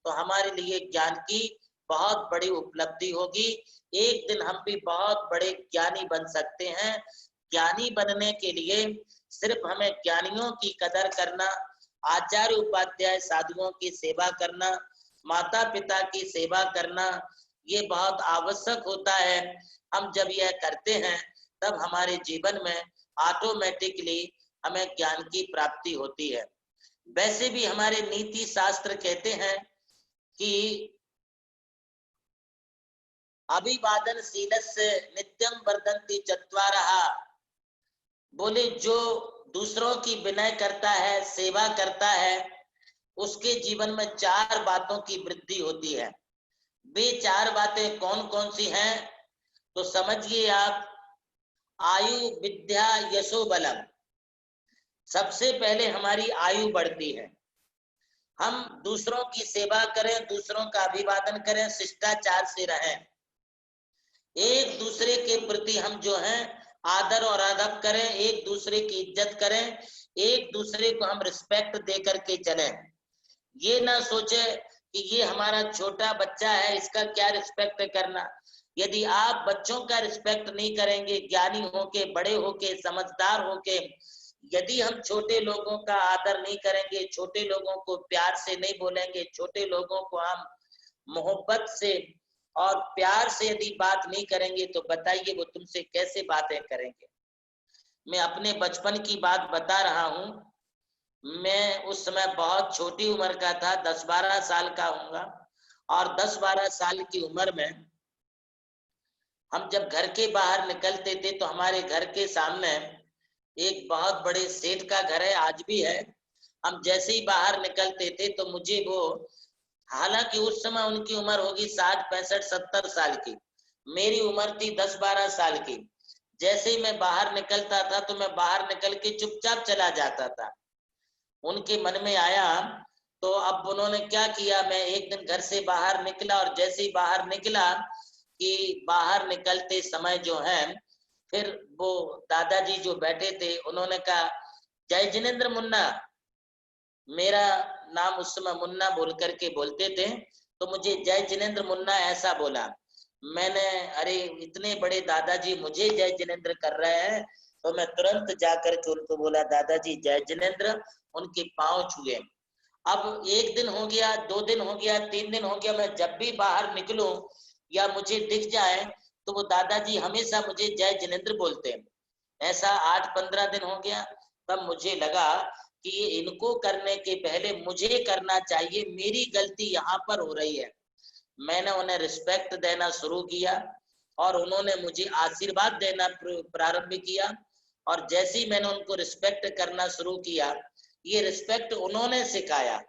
तो हमारे लिए ज्ञान की बहुत बड़ी उपलब्धि होगी। एक दिन हम भी बहुत बड़े ज्ञानी बन सकते हैं। ज्ञानी बनने के लिए सिर्फ हमें ज्ञानियों की कदर करना, आचार्य उपाध्याय साधुओं की सेवा करना, माता पिता की सेवा करना, ये बहुत आवश्यक होता है। हम जब यह करते हैं तब हमारे जीवन में ऑटोमेटिकली हमें ज्ञान की प्राप्ति होती है। वैसे भी हमारे नीति शास्त्र कहते हैं कि अभिवादनशीलस्य नित्यं वर्धन्ति चत्वारः, बोले जो दूसरों की विनय करता है, सेवा करता है, उसके जीवन में 4 बातों की वृद्धि होती है। वे 4 बातें कौन कौन सी हैं? तो समझिए आप आयु विद्या यशो बलम। सबसे पहले हमारी आयु बढ़ती है, हम दूसरों की सेवा करें, दूसरों का अभिवादन करें, शिष्टाचार से रहें, एक दूसरे के प्रति हम जो है आदर और अदब करें, एक दूसरे की इज्जत करें, एक दूसरे को हम रिस्पेक्ट दे करके चलें। ये ना सोचे कि ये हमारा छोटा बच्चा है, इसका क्या रिस्पेक्ट करना। यदि आप बच्चों का रिस्पेक्ट नहीं करेंगे, ज्ञानी होके, बड़े होके, समझदार होके, यदि हम छोटे लोगों का आदर नहीं करेंगे, छोटे लोगों को प्यार से नहीं बोलेंगे, छोटे लोगों को हम मोहब्बत से और प्यार से यदि बात नहीं करेंगे, तो बताइए वो तुमसे कैसे बातें करेंगे। मैं अपने बचपन की बात बता रहा हूँ। मैं उस समय बहुत छोटी उम्र का था, 10-12 साल का होऊंगा, और 10-12 साल की उम्र में हम जब घर के बाहर निकलते थे तो हमारे घर के सामने एक बहुत बड़े सेठ का घर है, आज भी है। हम जैसे ही बाहर निकलते थे तो मुझे वो, हालांकि उस समय उनकी उम्र होगी 60, 65, 70 साल की, मेरी उम्र थी 10-12 साल की। जैसे ही मैं बाहर निकलता था तो मैं बाहर निकल के चुपचाप चला जाता था। उनके मन में आया तो अब उन्होंने क्या किया, मैं एक दिन घर से बाहर निकला और जैसे ही बाहर निकला कि बाहर निकलते समय जो है, फिर वो दादाजी जो बैठे थे उन्होंने कहा, जय जिनेंद्र मुन्ना। मेरा नाम उस समय मुन्ना बोल करके बोलते थे, तो मुझे जय जिनेंद्र मुन्ना ऐसा बोला। मैंने, अरे इतने बड़े दादाजी मुझे जय जिनेंद्र कर रहे हैं, तो मैं तुरंत जाकर के उनको बोला, दादाजी जय जिनेंद्र, उनके पांव छुए। अब 1 दिन हो गया, 2 दिन हो गया, 3 दिन हो गया, मैं जब भी बाहर निकलूं या मुझे दिख जाए तो वो दादाजी हमेशा मुझे जय जिनेंद्र बोलते हैं। ऐसा 8-15 दिन हो गया। तब मुझे लगा कि ये इनको करने के पहले मुझे करना चाहिए, मेरी गलती यहाँ पर हो रही है। मैंने उन्हें रिस्पेक्ट देना शुरू किया और उन्होंने मुझे आशीर्वाद देना प्रारंभ किया। और जैसे ही मैंने उनको रिस्पेक्ट करना शुरू किया, ये रिस्पेक्ट उन्होंने सिखाया,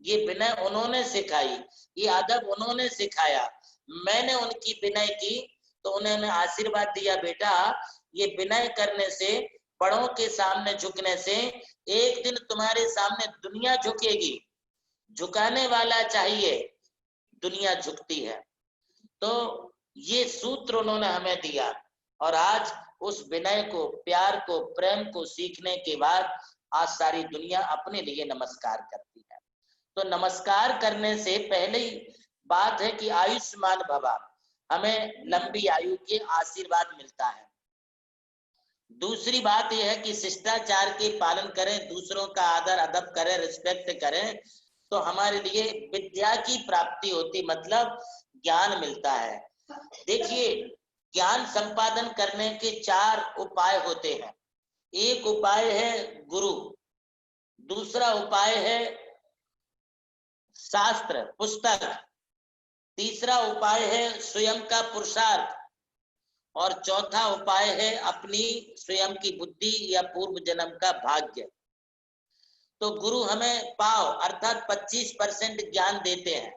ये विनय उन्होंने सिखाई, ये अदब उन्होंने सिखाया। मैंने उनकी विनय की तो उन्होंने आशीर्वाद दिया, बेटा ये विनय करने से, बड़ों के सामने झुकने से एक दिन तुम्हारे सामने दुनिया झुकेगी। झुकाने वाला चाहिए, दुनिया झुकती है। तो ये सूत्र उन्होंने हमें दिया और आज उस विनय को, प्यार को, प्रेम को सीखने के बाद आज सारी दुनिया अपने लिए नमस्कार करती है। तो नमस्कार करने से पहले ही बात है कि आयुष्मान भवा, हमें लंबी आयु के आशीर्वाद मिलता है। दूसरी बात यह है कि शिष्टाचार के पालन करें, दूसरों का आदर अदब करें, रिस्पेक्ट करें, तो हमारे लिए विद्या की प्राप्ति होती, मतलब ज्ञान मिलता है। देखिए, ज्ञान संपादन करने के 4 उपाय होते हैं। एक उपाय है गुरु, दूसरा उपाय है शास्त्र, पुस्तक, तीसरा उपाय है स्वयं का पुरुषार्थ, और चौथा उपाय है अपनी स्वयं की बुद्धि या पूर्व जन्म का भाग्य। तो गुरु हमें पाव अर्थात 25% ज्ञान देते हैं।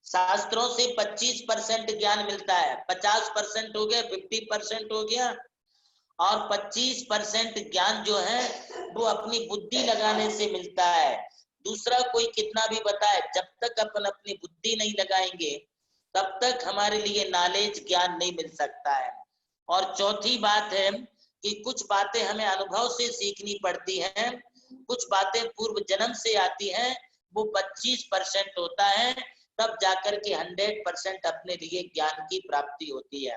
शास्त्रों से 25% ज्ञान मिलता है, 50% हो गया, 50% हो गया, और 25% ज्ञान जो है वो अपनी बुद्धि लगाने से मिलता है। दूसरा कोई कितना भी बताए, जब तक अपन अपनी बुद्धि नहीं लगाएंगे तब तक हमारे लिए नॉलेज, ज्ञान नहीं मिल सकता है। और चौथी बात है कि कुछ बातें हमें अनुभव से सीखनी पड़ती हैं, कुछ बातें पूर्व जन्म से आती हैं, वो 25% होता है, तब जाकर के 100% अपने लिए ज्ञान की प्राप्ति होती है।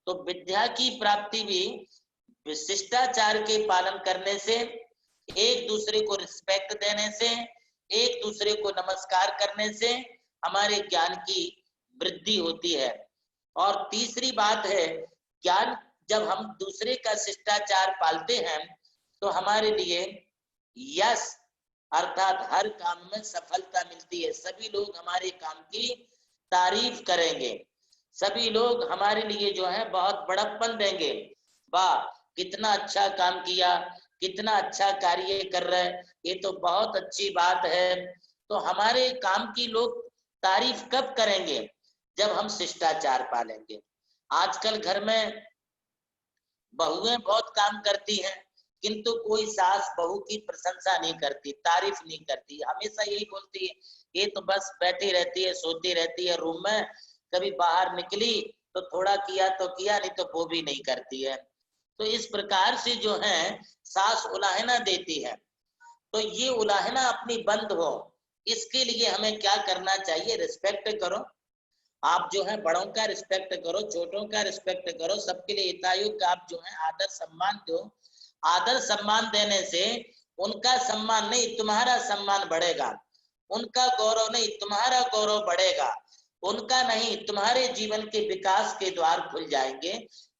तो विद्या की प्राप्ति भी शिष्टाचार के पालन करने से, एक दूसरे को रिस्पेक्ट देने से, एक दूसरे को नमस्कार करने से हमारे ज्ञान की वृद्धि होती है। और तीसरी बात है, ज्ञान जब हम दूसरे का शिष्टाचार पालते हैं तो हमारे लिए यश अर्थात हर काम में सफलता मिलती है। सभी लोग हमारे काम की तारीफ करेंगे, सभी लोग हमारे लिए जो है बहुत बड़प्पन देंगे, वाह कितना अच्छा काम किया, कितना अच्छा कार्य कर रहे, ये तो बहुत अच्छी बात है। तो हमारे काम की लोग तारीफ कब करेंगे? जब हम शिष्टाचार पालेंगे। आजकल घर में बहुएं बहुत काम करती हैं, किंतु कोई सास बहू की प्रशंसा नहीं करती, तारीफ नहीं करती, हमेशा यही बोलती है ये तो बस बैठी रहती है, सोती रहती है रूम में, कभी बाहर निकली तो थोड़ा किया तो किया, नहीं तो वो भी नहीं करती है। तो इस प्रकार से जो है सास उलाहना देती है। तो ये उलाहना अपनी बंद हो, इसके लिए हमें क्या करना चाहिए? रिस्पेक्ट करो। आप जो है बड़ों का रिस्पेक्ट करो, छोटों का रिस्पेक्ट करो, सबके लिए हितायुक्त का आप जो है आदर सम्मान दो। आदर सम्मान देने से उनका सम्मान नहीं तुम्हारा सम्मान बढ़ेगा, उनका गौरव नहीं तुम्हारा गौरव बढ़ेगा, उनका नहीं तुम्हारे जीवन के विकास के द्वार खुल जाएंगे।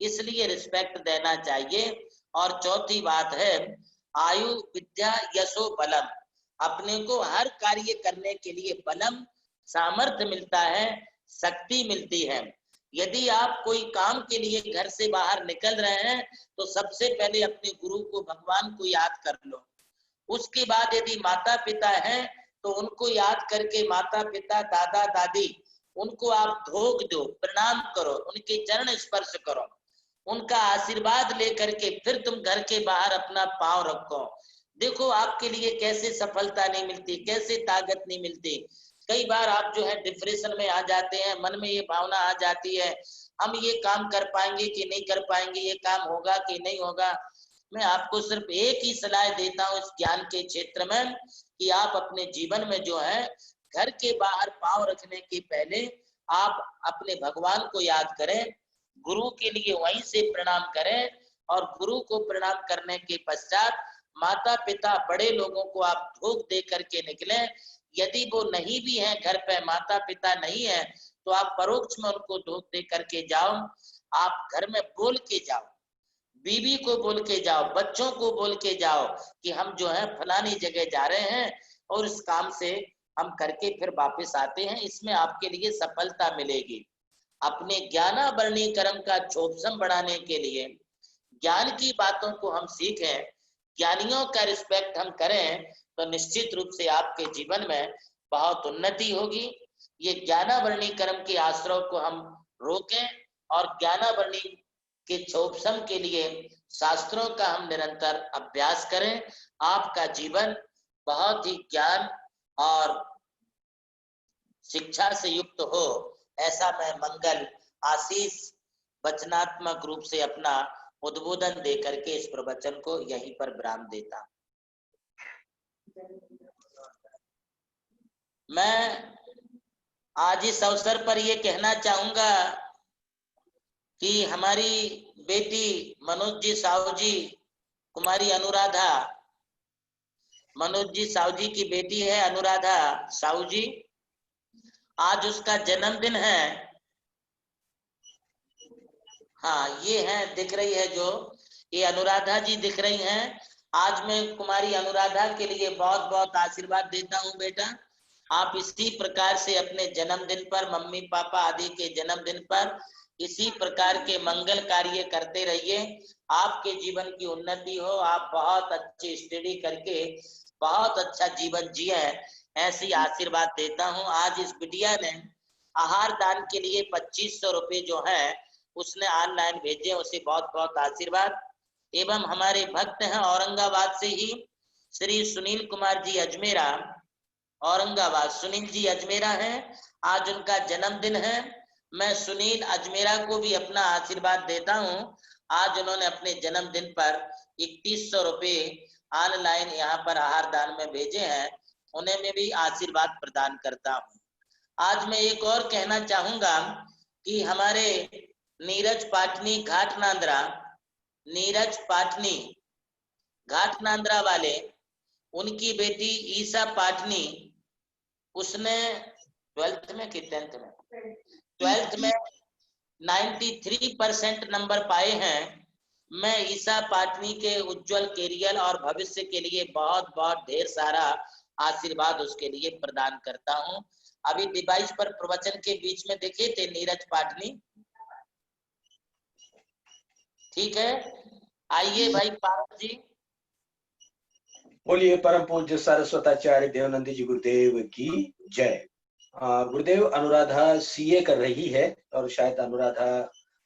इसलिए रिस्पेक्ट देना चाहिए। और चौथी बात है आयु विद्या यशो बलम, अपने को हर कार्य करने के लिए बलम सामर्थ्य मिलता है, शक्ति मिलती है। यदि आप कोई काम के लिए घर से बाहर निकल रहे हैं तो सबसे पहले अपने गुरु को, भगवान को याद कर लो। उसके बाद यदि माता पिता हैं तो उनको याद करके, माता पिता दादा दादी, उनको आप धोख दो, प्रणाम करो, उनके चरण स्पर्श करो, उनका आशीर्वाद लेकर के फिर तुम घर के बाहर अपना पांव रखो। देखो आपके लिए कैसे सफलता नहीं मिलती, कैसे ताकत नहीं मिलती। कई बार आप जो है डिप्रेशन में आ जाते हैं, मन में ये भावना आ जाती है हम ये काम कर पाएंगे कि नहीं कर पाएंगे, ये काम होगा कि नहीं होगा। मैं आपको सिर्फ एक ही सलाह देता हूँ इस ज्ञान के क्षेत्र में कि आप अपने जीवन में जो है घर के बाहर पांव रखने के पहले आप अपने भगवान को याद करें, गुरु के लिए वहीं से प्रणाम करें, और गुरु को प्रणाम करने के पश्चात माता पिता बड़े लोगों को आप धोख दे करके निकले। यदि वो नहीं भी हैं घर पे, माता पिता नहीं है, तो आप परोक्ष में उनको धोख दे करके जाओ। आप घर में बोल के जाओ, बीवी को बोल के जाओ, बच्चों को बोल के जाओ कि हम जो है फलानी जगह जा रहे हैं और इस काम से हम करके फिर वापस आते हैं, इसमें आपके लिए सफलता मिलेगी। अपने ज्ञानावरणी कर्म का छोपसम बढ़ाने के लिए ज्ञान की बातों को हम सीखें, ज्ञानियों का रिस्पेक्ट हम करें, तो निश्चित रूप से आपके जीवन में बहुत उन्नति होगी। ये ज्ञानावरणी कर्म के आश्रय को हम रोकें और ज्ञानावरणी के छोपसम के लिए शास्त्रों का हम निरंतर अभ्यास करें। आपका जीवन बहुत ही ज्ञान और शिक्षा से युक्त हो, ऐसा मैं मंगल आशीष वचनात्मक रूप से अपना उद्बोधन दे करके इस प्रवचन को यहीं पर विराम देता। मैं आज इस अवसर पर ये कहना चाहूंगा कि हमारी बेटी मनोज जी साहू जी, कुमारी अनुराधा, मनोज जी साहू जी की बेटी है अनुराधा साहू जी, आज उसका जन्मदिन है। हाँ ये है, दिख रही है जो, ये अनुराधा जी दिख रही हैं। आज मैं कुमारी अनुराधा के लिए बहुत बहुत आशीर्वाद देता हूँ बेटा। आप इसी प्रकार से अपने जन्मदिन पर, मम्मी पापा आदि के जन्मदिन पर इसी प्रकार के मंगल कार्य करते रहिए, आपके जीवन की उन्नति हो, आप बहुत अच्छी स्टडी करके बहुत अच्छा जीवन जिए, ऐसी आशीर्वाद देता हूँ। आज इस बिटिया ने आहार दान के लिए 2500 रुपए जो है उसने ऑनलाइन भेजे, उसे बहुत बहुत आशीर्वाद। एवं हमारे भक्त हैं औरंगाबाद से ही श्री सुनील कुमार जी अजमेरा, औरंगाबाद सुनील जी अजमेरा हैं, आज उनका जन्मदिन है। मैं सुनील अजमेरा को भी अपना आशीर्वाद देता हूँ। आज उन्होंने अपने जन्मदिन पर 3100 रुपए ऑनलाइन यहाँ पर आहार दान में भेजे हैं, उन्हें मैं भी आशीर्वाद प्रदान करता हूँ। आज मैं एक और कहना चाहूंगा कि हमारे नीरज पाटनी घाटनांद्रा, नीरज पाटनी घाटनांद्रा वाले, उनकी बेटी ईसा पाटनी, उसने 12th में कि 10th में, 12th में 93% नंबर पाए हैं। मैं ईसा पाटनी के उज्जवल कैरियर और भविष्य के लिए बहुत बहुत ढेर सारा आशीर्वाद उसके लिए प्रदान करता हूं। अभी डिवाइस पर प्रवचन के बीच में देखे थे नीरज पाटनी, ठीक है। आइए भाई पारस जी। बोलिए परम पूज्य सरस्वताचार्य देवनंदी जी गुरुदेव की जय। गुरुदेव, अनुराधा सीए कर रही है और शायद अनुराधा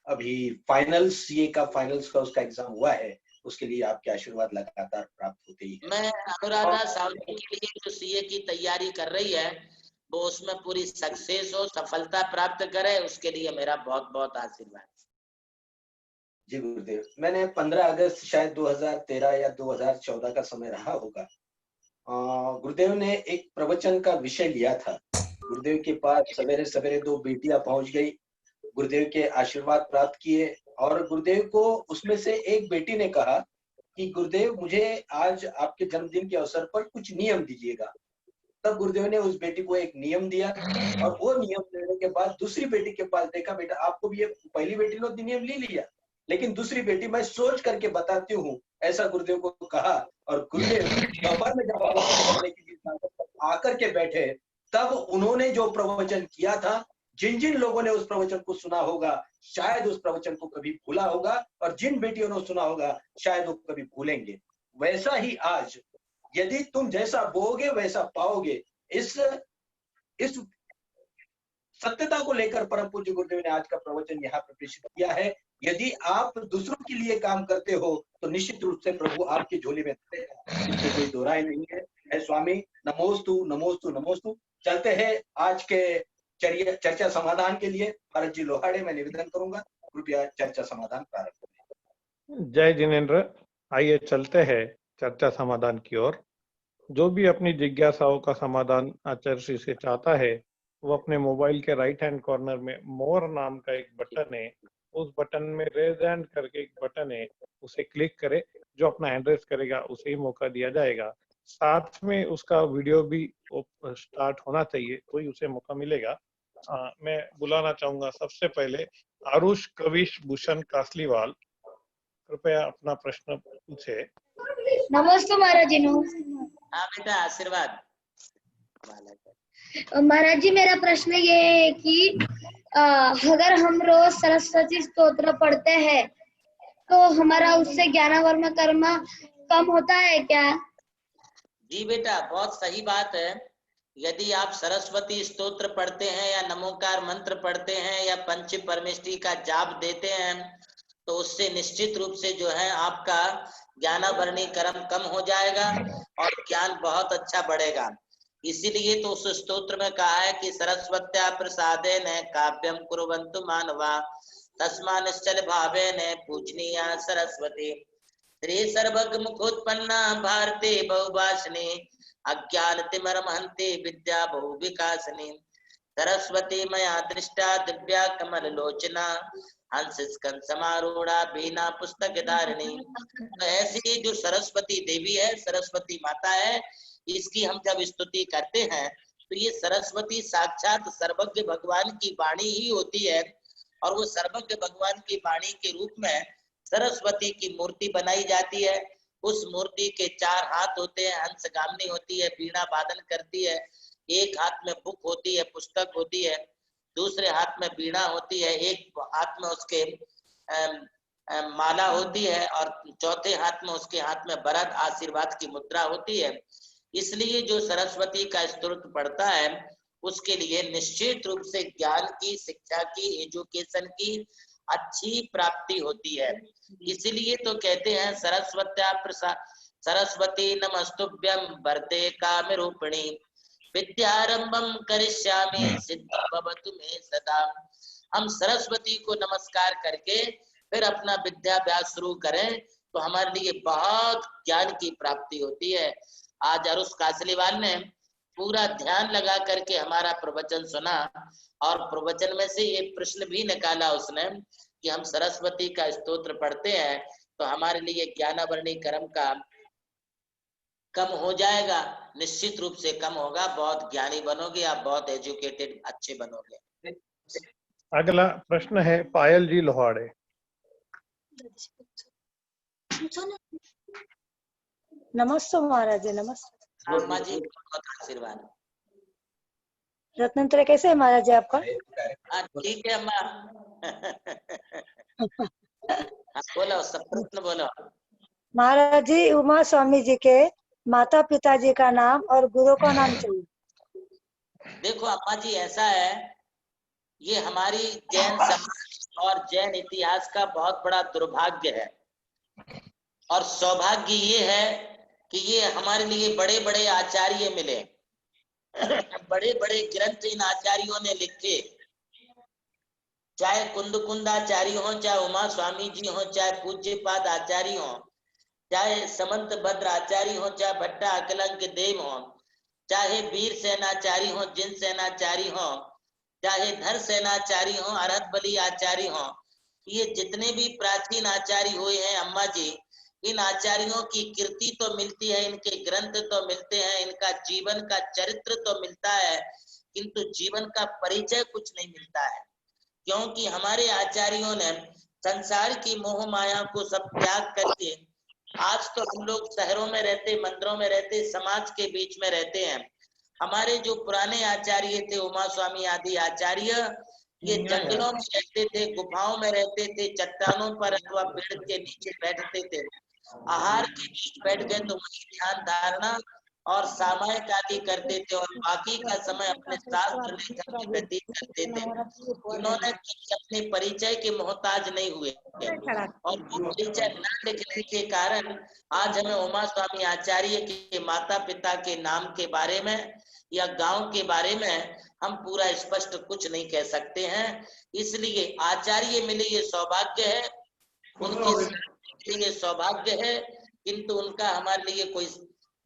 अभी फाइनल्स का उसका एग्जाम हुआ है, उसके लिए आपके आशीर्वाद लगातार प्राप्त होते ही है। मैं अनुराधा सावली के लिए जो सीए की तैयारी कर रही है वो उसमें पूरी सक्सेस हो, सफलता प्राप्त करे, उसके लिए मेरा बहुत बहुत आशीर्वाद। जी गुरुदेव, मैंने 15 अगस्त शायद 2013 या 2014 का समय रहा होगा, गुरुदेव ने एक प्रवचन का विषय लिया था। गुरुदेव के पास सवेरे सवेरे 2 बेटियां पहुंच गई, गुरुदेव के आशीर्वाद प्राप्त किए, और गुरुदेव को उसमें से एक बेटी ने कहा कि गुरुदेव मुझे आज आपके जन्मदिन के अवसर पर कुछ नियम दीजिएगा। तब गुरुदेव ने उस बेटी को एक नियम दिया, और वो नियम देने के बाद दूसरी बेटी के पास देखा, बेटा आपको भी ये पहली बेटी ने नियम ले लिया, लेकिन दूसरी बेटी मैं सोच करके बताती हूँ, ऐसा गुरुदेव को कहा। और गुरुदेव दोपहर में जब प्रवचन करने के लिए आकर के बैठे, तब उन्होंने जो प्रवचन किया था, जिन जिन लोगों ने उस प्रवचन को सुना होगा शायद उस प्रवचन को कभी भूला होगा, और जिन बेटियों ने सुना होगा शायद वो कभी भूलेंगे। वैसा ही आज यदि तुम जैसा बोओगे वैसा पाओगे, इस सत्यता को लेकर परम पूज्य गुरुदेव ने आज का प्रवचन यहाँ पर प्रेषित किया है। यदि आप दूसरों के लिए काम करते हो तो निश्चित रूप से प्रभु आपकी झोली में देगा, इसमें कोई दो राय नहीं है। हे स्वामी, नमोस्तु नमोस्तु नमोस्तु। चलते हैं आज के चर्चा समाधान के लिए। भरत जी लोहाड़े, मैं निवेदन करूंगा, कृपया चर्चा समाधान प्रारंभ करें। जय जिनेन्द्र। आइए चलते हैं चर्चा समाधान की ओर। जो भी अपनी जिज्ञासाओं का समाधान आचार्य श्री से चाहता है, वो अपने मोबाइल के राइट हैंड कॉर्नर में मोर नाम का एक बटन है, उस बटन में रेज हैंड करके एक बटन है, उसे क्लिक करे। जो अपना हैंड रेज करेगा उसे ही मौका दिया जाएगा। साथ में उसका वीडियो भी स्टार्ट होना चाहिए, तो ही उसे मौका मिलेगा। मैं बुलाना चाहूंगा सबसे पहले आरुष कविश भूषण कासलीवाल, कृपया अपना प्रश्न पूछे। नमस्ते महाराज जी। हाँ बेटा, आशीर्वाद। महाराज जी, मेरा प्रश्न ये है कि अगर हम रोज सरस्वती स्तोत्र पढ़ते हैं तो हमारा उससे ज्ञानावर्म कर्म कम होता है क्या? जी बेटा, बहुत सही बात है। यदि आप सरस्वती स्तोत्र पढ़ते हैं या नमोकार मंत्र पढ़ते हैं या पंच परमेष्टि का जाप देते हैं तो उससे निश्चित रूप से जो है आपका ज्ञानावर्णी कर्म कम हो जाएगा और ज्ञान बहुत अच्छा बढ़ेगा। इसीलिए तो उस स्तोत्र में कहा है कि सरस्वत्या प्रसादेन काव्यम कुर्वन्तु मानवा तस्मा निश्चल भावेन पूजनीया सरस्वती। श्री सर्वज्ञ मुखोत्पन्ना भारते बहुभाषिणी अज्ञान तिमिरमहन्ति विद्या बहु विकासिनी। सरस्वती मया दृष्टा दिव्या कमल लोचना हंस स्कंद समारूढ़ा बीना पुस्तक धारिणी। तो ऐसी जो सरस्वती देवी है, सरस्वती माता है, इसकी हम जब स्तुति करते हैं तो ये सरस्वती साक्षात सर्वज्ञ भगवान की वाणी ही होती है। और वो सर्वज्ञ भगवान की वाणी के रूप में सरस्वती की मूर्ति बनाई जाती है। उस मूर्ति के 4 हाथ होते हैं, हंसगामिनी होती है, वीणा वादन करती है, एक हाथ में बुक होती है, पुस्तक होती है, दूसरे हाथ में वीणा होती है, एक हाथ में उसके माला होती है और चौथे हाथ में उसके हाथ में वरद आशीर्वाद की मुद्रा होती है। इसलिए जो सरस्वती का स्तोत्र पढ़ता है उसके लिए निश्चित रूप से ज्ञान की, शिक्षा की, एजुकेशन की अच्छी प्राप्ति होती है। इसलिए तो कहते हैं सरस्वत्या सरस्वती नमस्तुभ्यं वरदे कामरूपिणी विद्यारंभम करिष्यामि सिद्धि भवतु मे सदा। हम सरस्वती को नमस्कार करके फिर अपना विद्याभ्यास शुरू करें तो हमारे लिए बहुत ज्ञान की प्राप्ति होती है। आज आरुष कासलीवाल ने पूरा ध्यान लगा करके हमारा प्रवचन सुना और प्रवचन में से ये प्रश्न भी निकाला उसने कि हम सरस्वती का स्तोत्र पढ़ते हैं तो हमारे लिए ज्ञानावर्णी कर्म का कम हो जाएगा। निश्चित रूप से कम होगा, बहुत ज्ञानी बनोगे आप, बहुत एजुकेटेड अच्छे बनोगे। अगला प्रश्न है पायल जी लोहाड़े। नमस्ते महाराज जी। नमस्ते अम्मा जी, बहुत आशीर्वाद। रत्नत्र कैसे है महाराज जी आपका? ठीक है अम्मा। बोलो, सब प्रश्न बोलो। महाराज जी, उमा स्वामी जी के माता पिता जी का नाम और गुरु का नाम चाहिए। देखो अम्मा जी, ऐसा है, ये हमारी जैन समाज और जैन इतिहास का बहुत बड़ा दुर्भाग्य है। और सौभाग्य ये है कि ये हमारे लिए बड़े बड़े आचार्य मिले, बड़े बड़े ग्रंथ इन आचार्यों ने लिखे, चाहे कुंदकुंदाचार्य हो, चाहे उमा स्वामी जी हो, चाहे पूज्यपाद आचार्य हो, चाहे समंत भद्र आचार्य हो, चाहे भट्टा अकलंक देव हो, चाहे वीर सेनाचारी हो, जिन सेनाचारी हो, चाहे धर सेनाचारी हो, अरहत बलि आचार्य हो, ये जितने भी प्राचीन आचार्य हुए हैं अम्मा जी, इन आचार्यों की कीर्ति तो मिलती है, इनके ग्रंथ तो मिलते हैं, इनका जीवन का चरित्र तो मिलता है, किंतु जीवन का परिचय कुछ नहीं मिलता है। क्योंकि हमारे आचार्यों ने संसार की मोह माया को सब त्याग करके, आज तो हम लोग शहरों में रहते, मंदिरों में रहते, समाज के बीच में रहते हैं। हमारे जो पुराने आचार्य थे, उमा स्वामी आदि आचार्य, ये जंगलों में रहते थे, गुफाओं में रहते थे, चट्टानों पर अथवा पेड़ के नीचे बैठते थे। आहार के बीच बैठ गए तो वही ध्यान धारणा और सामायिक आदि करते थे और बाकी का समय अपने शास्त्र लेखन में व्यतीत करते थे। इन्होंने अपने परिचय के मोहताज नहीं हुए और वो परिचय न लिखने के कारण आज हमें उमा स्वामी आचार्य के माता पिता के नाम के बारे में या गांव के बारे में हम पूरा स्पष्ट कुछ नहीं कह सकते हैं। इसलिए आचार्य मिले ये सौभाग्य है, उनके लिए सौभाग्य है, किंतु उनका हमारे लिए कोई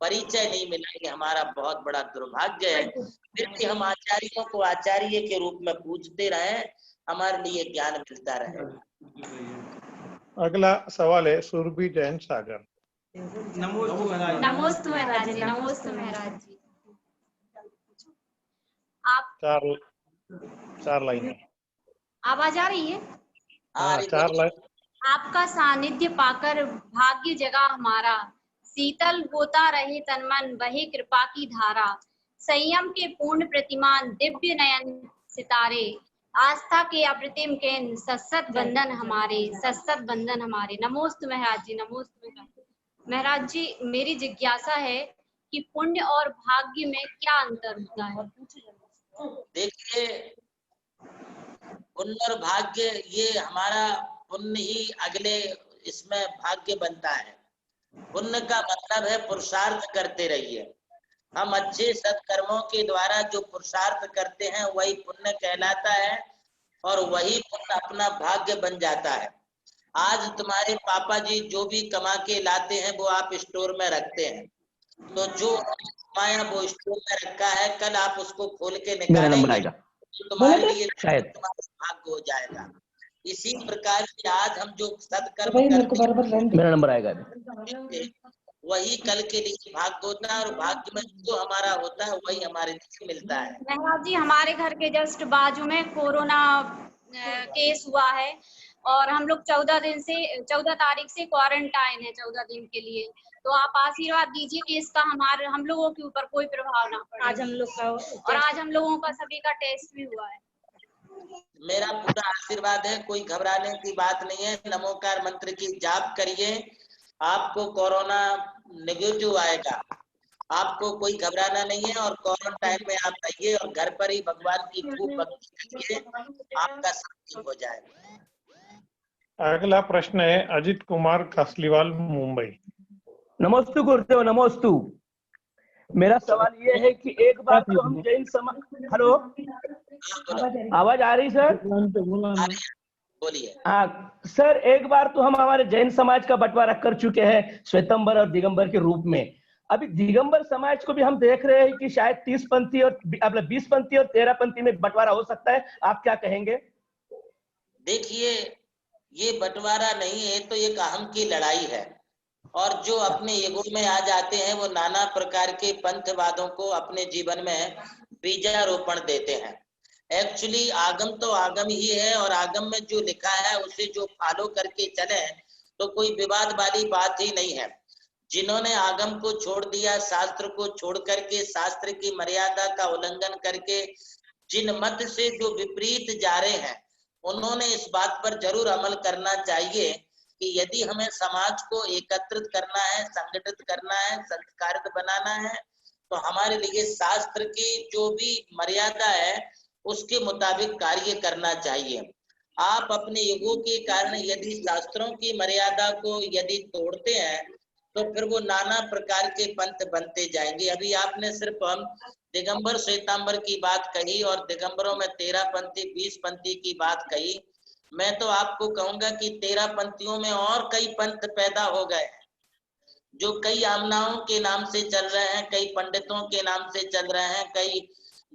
परिचय नहीं मिला, ये हमारा बहुत बड़ा दुर्भाग्य है। फिर भी हम आचार्यों को आचार्य के रूप में पूजते रहे, हमारे लिए ज्ञान मिलता रहे। अगला सवाल है सुरभि जैन सागर। नमोस्तु महाराज जी, नमोस्तु महाराज जी। आप चार लाइन आवाज आ रही है? हाँ, 4 लाइन। आपका सानिध्य पाकर भाग्य जगा हमारा, शीतल होता रहे तन मन बहे कृपा की धारा, संयम के पूर्ण प्रतिमान दिव्य नयन सितारे, आस्था के अप्रतिम केंद्र सत्सत बंधन हमारे, सत्सत बंधन हमारे। नमोस्तु महाराज जी, नमोस्तु महाराज जी। मेरी जिज्ञासा है कि पुण्य और भाग्य में क्या अंतर होता है? देखिए, पुण्य और भाग्य, ये हमारा पुण्य ही अगले इसमें भाग्य बनता है। पुण्य का मतलब है पुरुषार्थ करते रहिए। हम अच्छे सत्कर्मों के द्वारा जो पुरुषार्थ करते हैं वही पुण्य कहलाता है और वही पुण्य अपना भाग्य बन जाता है। आज तुम्हारे पापा जी जो भी कमा के लाते हैं वो आप स्टोर में रखते हैं, तो जो कमाया वो स्टोर में रखा है, कल आप उसको खोल के निकालेंगे तो तुम्हारे लिए तुम्हारा भाग्य हो जाएगा। इसी प्रकार से आज हम जो सत्कर्म करते हैं मेरा नंबर आएगा, वही कल के लिए भाग्य होता है और भाग्य में जो हमारा होता है वही हमारे लिए मिलता है। महाराज जी, हमारे घर के जस्ट बाजू में कोरोना केस हुआ है और हम लोग 14 तारीख से क्वारंटाइन है 14 दिन के लिए। तो आप आशीर्वाद दीजिए कि इसका हम लोगों के ऊपर कोई प्रभाव ना पड़े। आज हम लोगों का सभी का टेस्ट भी हुआ है। मेरा पूरा आशीर्वाद है, कोई घबराने की बात नहीं है। नमोकार मंत्र की जाप करिए, आपको कोरोना नेगेटिव आएगा, आपको कोई घबराना नहीं है। और क्वारंटाइन में आप रहिए और घर पर ही भगवान की खूब भक्ति करिए, आपका सब ठीक हो जाएगा। अगला प्रश्न है अजित कुमार कसलीवाल, मुंबई। नमोस्तु गुरुदेव, नमोस्तु। मेरा सवाल ये है कि एक बार तो हम जैन समाज, हेलो आवाज आ रही सर? बोलिए। हाँ सर, एक बार तो हम हमारे जैन समाज का बंटवारा कर चुके हैं श्वेतंबर और दिगंबर के रूप में। अभी दिगंबर समाज को भी हम देख रहे हैं कि शायद 30 पंथी और 20 पंथी और 13 पंथी में बंटवारा हो सकता है, आप क्या कहेंगे? देखिए, ये बंटवारा नहीं है तो एक अहम की लड़ाई है, और जो अपने ईगो में आ जाते हैं वो नाना प्रकार के पंथवादों को अपने जीवन में बीजारोपण देते हैं। एक्चुअली आगम तो आगम ही है और आगम में जो लिखा है उसे जो फॉलो करके चले तो कोई विवाद वाली बात ही नहीं है। जिन्होंने आगम को छोड़ दिया, शास्त्र को छोड़ करके, शास्त्र की मर्यादा का उल्लंघन करके जिन मत से जो विपरीत जा रहे हैं, उन्होंने इस बात पर जरूर अमल करना चाहिए कि यदि हमें समाज को एकत्रित करना है, संगठित करना है, संस्कारित बनाना है, तो हमारे लिए शास्त्र की जो भी मर्यादा है उसके मुताबिक कार्य करना चाहिए। आप अपने युगों के कारण यदि शास्त्रों की मर्यादा को यदि तोड़ते हैं तो फिर वो नाना प्रकार के पंथ बनते जाएंगे। अभी आपने सिर्फ हम दिगंबर श्वेतांबर की बात कही और दिगंबरों में 13 पंथी 20 पंथी की बात कही। मैं तो आपको कहूंगा कि 13 पंथियों में और कई पंथ पैदा हो गए जो कई आमनाओं के नाम से चल रहे हैं, कई पंडितों के नाम से चल रहे हैं, कई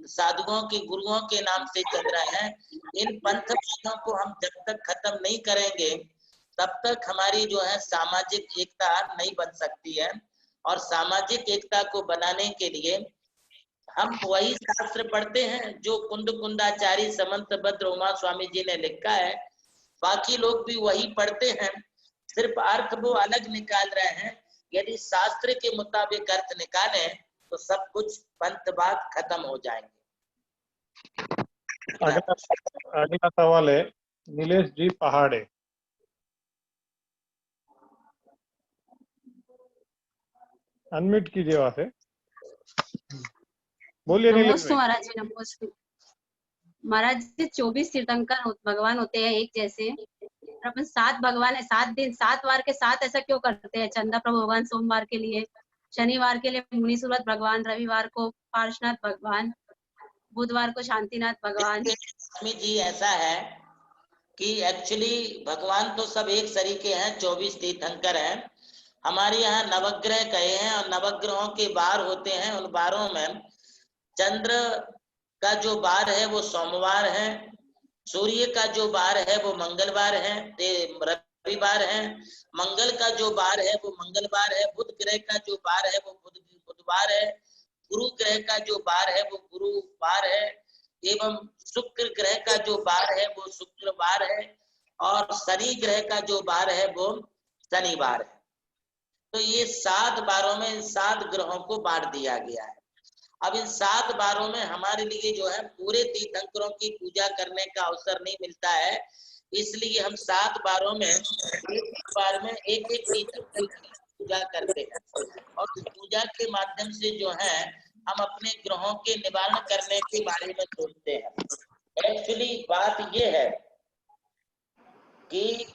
साधुओं के गुरुओं के नाम से चल रहे हैं। इन पंथवादों को हम जब तक खत्म नहीं करेंगे तब तक हमारी जो है सामाजिक एकता नहीं बन सकती है। और सामाजिक एकता को बनाने के लिए हम वही शास्त्र पढ़ते हैं जो कुंद कुंदाचारी समंत भद्र उमा स्वामी जी ने लिखा है। बाकी लोग भी वही पढ़ते हैं, सिर्फ अर्थ वो अलग निकाल रहे हैं। यदि शास्त्र के मुताबिक अर्थ निकालें तो सब कुछ पंथवाद खत्म हो जाएंगे। अगला सवाल है नीलेश जी पहाड़े। अनम्यूट कीजिए वहां से, बोलिए नीलेश नमस्ते भाई। महाराज जी, नमस्ते महाराज जी। 24 तीर्थंकर भगवान होते हैं एक जैसे, और अपन 7 भगवान है, 7 दिन 7 वार के 7 ऐसा क्यों करते हैं? चंदा प्रभु भगवान सोमवार के लिए, शनिवार के लिए मुनि सूरत भगवान, रविवार को पार्श्वनाथ भगवान, बुधवार को शांतिनाथ भगवान। स्वामी जी ऐसा है कि एक्चुअली भगवान तो सब एक सरीके हैं, 24 तीर्थंकर हैं। हमारे यहाँ नवग्रह कहे हैं और नवग्रहों के बार होते हैं। उन बारों में चंद्र का जो बार है वो सोमवार है, सूर्य का जो बार है वो मंगलवार है, रविवार है, मंगल का जो बार है वो मंगलवार है, बुध ग्रह का जो बार है वो बुधवार है, गुरु ग्रह का जो बार है वो गुरुवार है, एवं शुक्र ग्रह का जो बार है वो शुक्रवार है, और शनि ग्रह का जो बार है वो शनिवार है। तो ये 7 बारों में इन 7 ग्रहों को बांट दिया गया है। अब इन 7 बारों में हमारे लिए जो है पूरे तीर्थंकरों की पूजा करने का अवसर नहीं मिलता है, इसलिए हम 7 बारों में एक बार में एक तीर्थंकर की पूजा करते हैं। और इस पूजा के माध्यम से जो है हम अपने ग्रहों के निवारण करने के बारे में सोचते हैं। एक्चुअली बात ये है कि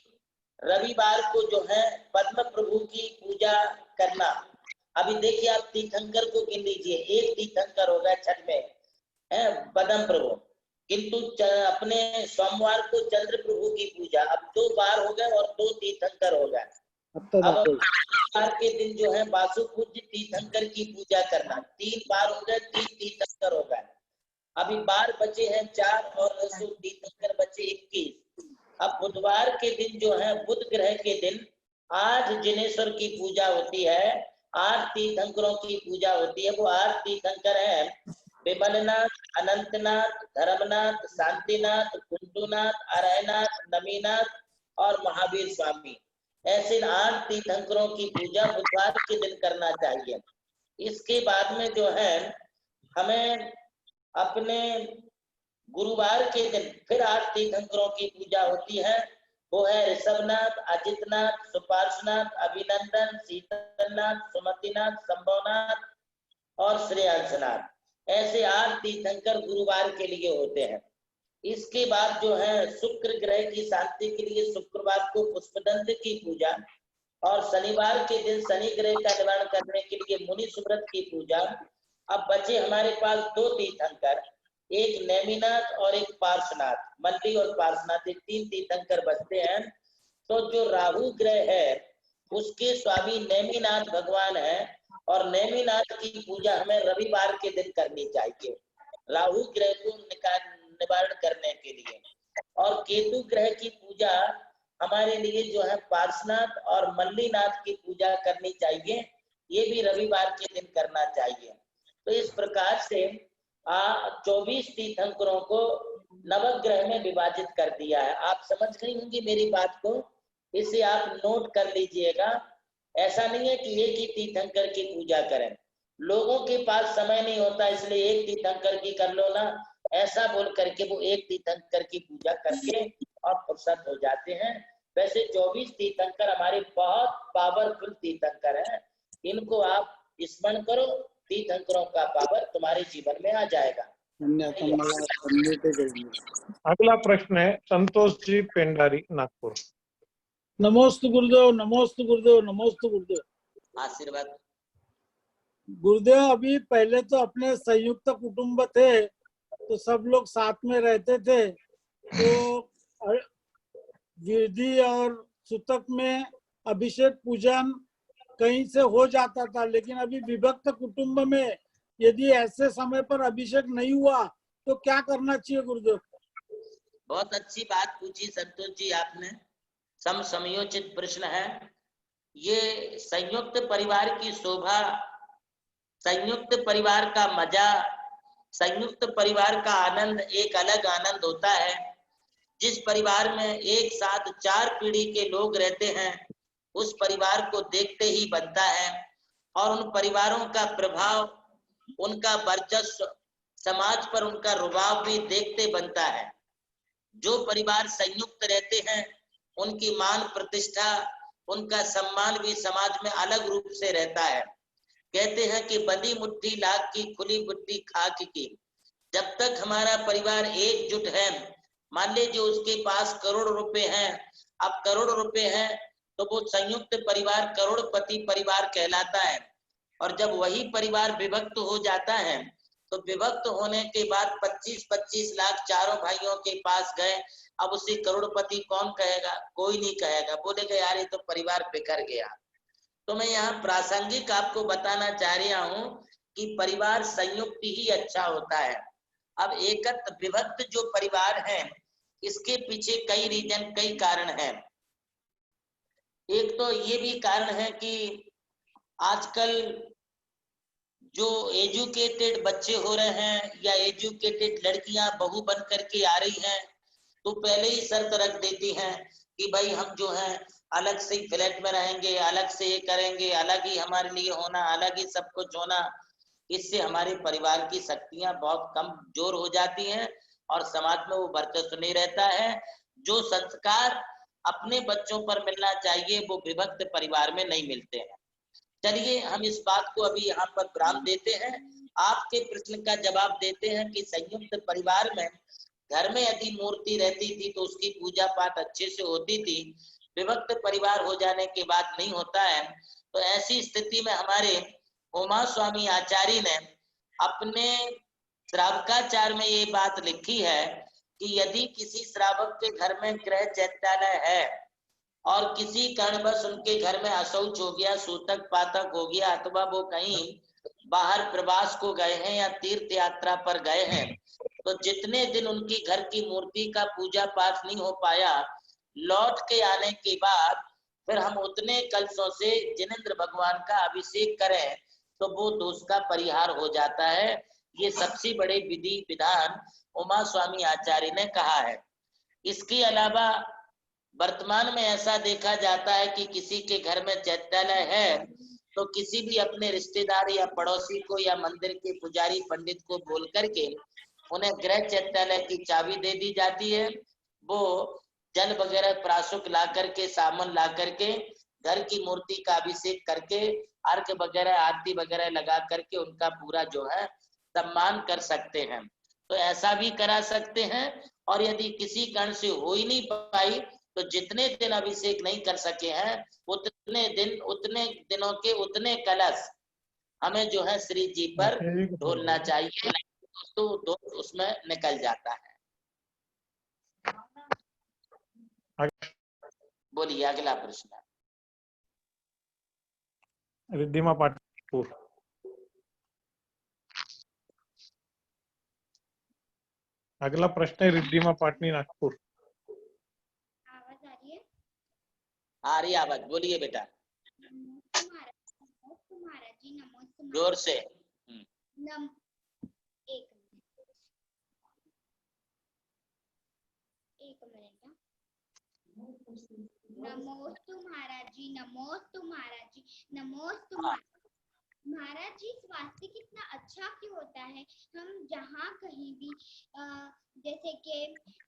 रविवार को जो है पद्म प्रभु की पूजा करना। अभी देखिए आप तीर्थंकर को गिन लीजिए, एक तीर्थंकर होगा छठ में है पद्म प्रभु, किंतु अपने सोमवार को चंद्र प्रभु की पूजा। अब 2 बार हो गए और 2 तीर्थंकर हो गए। अब रविवार के दिन जो है वासु पूज्य तीर्थंकर की पूजा करना, 3 बार हो गए, 3 तीर्थंकर हो गए। अभी बार बचे हैं 4 और तीर्थंकर बचे 21। अब बुधवार के दिन जो है बुध ग्रह के दिन आज जिनेश्वर की पूजा होती है, 8 तीर्थंकरों की पूजा होती है। वो 8 तीर्थंकर हैं विमलनाथ, अनंतनाथ, धर्मनाथ, शांतिनाथ, कुंडुनाथ, अरयनाथ, नमीनाथ और महावीर स्वामी। ऐसे 8 तीर्थंकरों की पूजा बुधवार के दिन करना चाहिए। इसके बाद में जो है हमें अपने गुरुवार के दिन फिर 8 तीर्थंकरों की पूजा होती है। वो है ऋषभनाथ, अजितनाथ, सुपार्श्वनाथ, अभिनंदन, शीतलनाथ, सुमतिनाथ, संभवनाथ और श्रेयांसनाथ। ऐसे 8 तीर्थंकर गुरुवार के लिए होते हैं। इसके बाद जो है शुक्र ग्रह की शांति के लिए शुक्रवार को पुष्पदंत की पूजा, और शनिवार के दिन शनि ग्रह का निवारण करने के लिए मुनि सुब्रत की पूजा। अब बचे हमारे पास 2 तीर्थंकर, एक नेमिनाथ और एक पार्श्वनाथ, मल्ली और पार्श्वनाथ, 3 तीर्थंकर बचते हैं। तो जो राहु ग्रह है उसके स्वामी नेमिनाथ भगवान है, और नेमिनाथ की पूजा हमें रविवार के दिन करनी चाहिए राहु ग्रह को निवारण करने के लिए। और केतु ग्रह की पूजा हमारे लिए जो है पार्श्वनाथ और मल्लीनाथ की पूजा करनी चाहिए, ये भी रविवार के दिन करना चाहिए। तो इस प्रकार से 24 तीर्थंकरों को नवग्रह में विभाजित कर दिया है। आप समझ गई होंगी मेरी बात को, इसे आप नोट कर लीजिएगा। ऐसा नहीं है कि एक ही तीर्थंकर की पूजा करें, लोगों के पास समय नहीं होता इसलिए एक तीर्थंकर की कर लो ना, ऐसा बोल करके वो एक तीर्थंकर की पूजा करके और फुर्सत हो जाते हैं। वैसे 24 तीर्थंकर हमारे बहुत पावरफुल तीर्थंकर हैं, इनको आप स्मरण करो, तीर्थंकरों का पावर तुम्हारे जीवन में आ जाएगा। अन्यथा मला अनम्यूट करेंगे। अगला प्रश्न है संतोष जी पेंडारी नागपुर। नमोस्तु गुरुदेव, नमोस्तु गुरुदेव, नमोस्तु गुरुदेव। आशीर्वाद। गुरुदेव, अभी पहले तो अपने संयुक्त कुटुंब थे तो सब लोग साथ में रहते थे, तो विधि और सूतक में अभिषेक पूजन कहीं से हो जाता था, लेकिन अभी विभक्त कुटुंब में यदि ऐसे समय पर अभिषेक नहीं हुआ तो क्या करना चाहिए गुरुदेव? बहुत अच्छी बात पूछी संतोष जी आपने, समयोचित प्रश्न है। ये संयुक्त परिवार की शोभा, संयुक्त परिवार का मजा, संयुक्त परिवार का आनंद एक अलग आनंद होता है। जिस परिवार में एक साथ 4 पीढ़ी के लोग रहते हैं उस परिवार को देखते ही बनता है, और उन परिवारों का प्रभाव, उनका वर्चस्व, समाज पर उनका रुबाब भी देखते बनता है। जो परिवार संयुक्त रहते हैं उनकी मान प्रतिष्ठा, उनका सम्मान भी समाज में अलग रूप से रहता है। कहते हैं कि बंधी मुट्ठी लाख की, खुली मुट्ठी खाक की। जब तक हमारा परिवार एकजुट है, मान लीजिए उसके पास करोड़ रुपए हैं, अब करोड़ रुपए हैं तो वो संयुक्त परिवार करोड़पति परिवार कहलाता है। और जब वही परिवार विभक्त हो जाता है तो विभक्त होने के बाद 25-25 लाख चारों भाइयों के पास गए, अब उसे करोड़पति कौन कहेगा? कोई नहीं कहेगा, बोलेगा यार ये तो परिवार बिखर गया। तो मैं यहाँ प्रासंगिक आपको बताना चाह रहा हूँ कि परिवार संयुक्त ही अच्छा होता है। अब एकत्र विभक्त जो परिवार है इसके पीछे कई रीजन, कई कारण हैं। एक तो ये भी कारण है कि आजकल जो एजुकेटेड बच्चे हो रहे हैं या एजुकेटेड लड़कियां बहू बन करके आ रही हैं, तो पहले ही शर्त रख देती हैं कि भाई हम जो है अलग से फ्लैट में रहेंगे, अलग से ये करेंगे, अलग ही हमारे लिए होना, अलग ही सब कुछ होना। इससे हमारे परिवार की शक्तियां बहुत कमजोर हो जाती हैं और समाज में वो वर्चस्व नहीं रहता है। जो संस्कार अपने बच्चों पर मिलना चाहिए वो विभक्त परिवार में नहीं मिलते हैं। चलिए हम इस बात को अभी यहाँ पर विराम देते हैं, आपके प्रश्न का जवाब देते हैं कि संयुक्त परिवार में घर में यदि मूर्ति रहती थी तो उसकी पूजा पाठ अच्छे से होती थी, विभक्त परिवार हो जाने के बाद नहीं होता है। तो ऐसी स्थिति में हमारे उमा स्वामी आचार्य ने अपने श्रावकाचार में ये बात लिखी है कि यदि किसी श्रावक के घर में गृह चैत्यालय है और किसी कारणवश उनके घर में अशौच हो गया, सूतक पातक हो गया, अथवा वो कहीं बाहर प्रवास को गए हैं या तीर्थ यात्रा पर गए हैं, तो जितने दिन उनकी घर की मूर्ति का पूजा पाठ नहीं हो पाया, लौट के आने के बाद फिर हम उतने कलशों से जिनेंद्र भगवान का अभिषेक करें तो वो दोष का परिहार हो जाता है। ये सबसे बड़े विधि विधान उमा स्वामी आचार्य ने कहा है। इसके अलावा वर्तमान में ऐसा देखा जाता है कि किसी के घर में चैत्यालय है तो किसी भी अपने रिश्तेदार या पड़ोसी को या मंदिर के पुजारी पंडित को बोल करके उन्हें गृह चैत्यालय की चाबी दे दी जाती है। वो जल वगैरह प्राशुक ला करके, सामान ला करके घर की मूर्ति का अभिषेक करके, अर्घ वगैरह आरती वगैरह लगा करके उनका पूरा जो है सम्मान कर सकते हैं। तो ऐसा भी करा सकते हैं। और यदि किसी कारण से हो ही नहीं पाई तो जितने दिन अभिषेक नहीं कर सके हैं उतने दिनों के उतने कलश हमें जो है श्री जी पर ढोलना चाहिए, तो दोष उसमें निकल जाता है। बोलिए अगला प्रश्न। रिद्धिमा पाटपुर। अगला प्रश्न है रिद्धिमा पाटनी नागपुर। आवाज आ रही है? आ रही आवाज, बोलिए बेटा। तुम्हारा जी नमो जोर से। एक मिनट। नमोस्तु महाराज जी, नमोस्तु महाराज जी, नमोस्तु महाराज जी। स्वास्थ्य कितना अच्छा क्यों होता है? हम जहाँ कहीं भी जैसे कि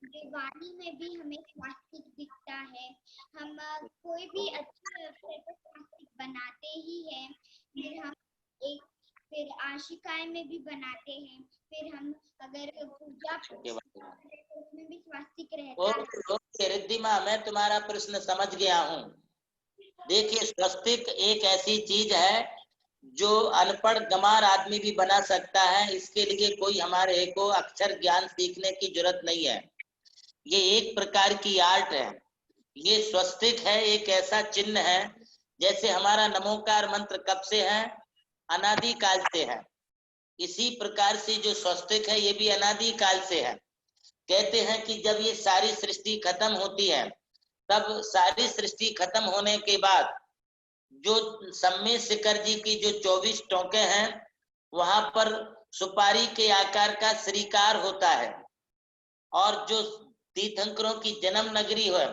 दिवाली में भी हमें स्वास्थ्य दिखता है, हम कोई भी अच्छे स्वास्थ्य बनाते ही हैं। फिर हम फिर आशिकाएं में भी बनाते हैं। फिर हम अगर पूजा के बारे में। तो उसमें भी स्वास्तिक रहता है। ओके रिद्धिमा, मैं तुम्हारा प्रश्न समझ गया हूँ। देखिए, स्वस्तिक एक ऐसी चीज है जो अनपढ़ गंवार आदमी भी बना सकता है। इसके लिए कोई हमारे को अक्षर ज्ञान सीखने की जरूरत नहीं है। ये एक प्रकार की आर्ट है। ये स्वस्तिक है, एक ऐसा चिन्ह है जैसे हमारा नमोकार मंत्र कब से है, अनादि काल से है। इसी प्रकार से जो स्वस्तिक है ये भी अनादि काल से है। कहते हैं कि जब ये सारी सृष्टि खत्म होती है, तब सारी सृष्टि खत्म होने के बाद जो सम्मेद शिखर जी की जो 24 टोके हैं, वहां पर सुपारी के आकार का श्रीकार होता है। और जो तीर्थंकरों की जन्म नगरी है,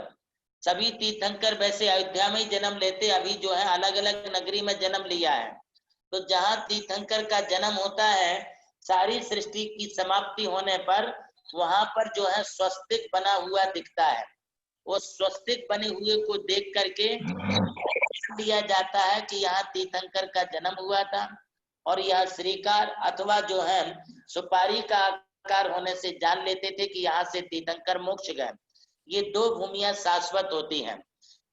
सभी तीर्थंकर वैसे अयोध्या में ही जन्म लेते, अभी जो है अलग अलग नगरी में जन्म लिया है। तो जहाँ तीर्थंकर का जन्म होता है, सारी सृष्टि की समाप्ति होने पर वहां पर जो है स्वस्तिक बना हुआ दिखता है। वो स्वस्तिक बने हुए को देख करके दिया जाता है कि यहाँ तीर्थंकर का जन्म हुआ था। और यह श्रीकार अथवा जो है सुपारी का आकार होने से जान लेते थे कि यहाँ से तीर्थंकर मोक्ष गए। ये दो भूमियां शाश्वत होती हैं,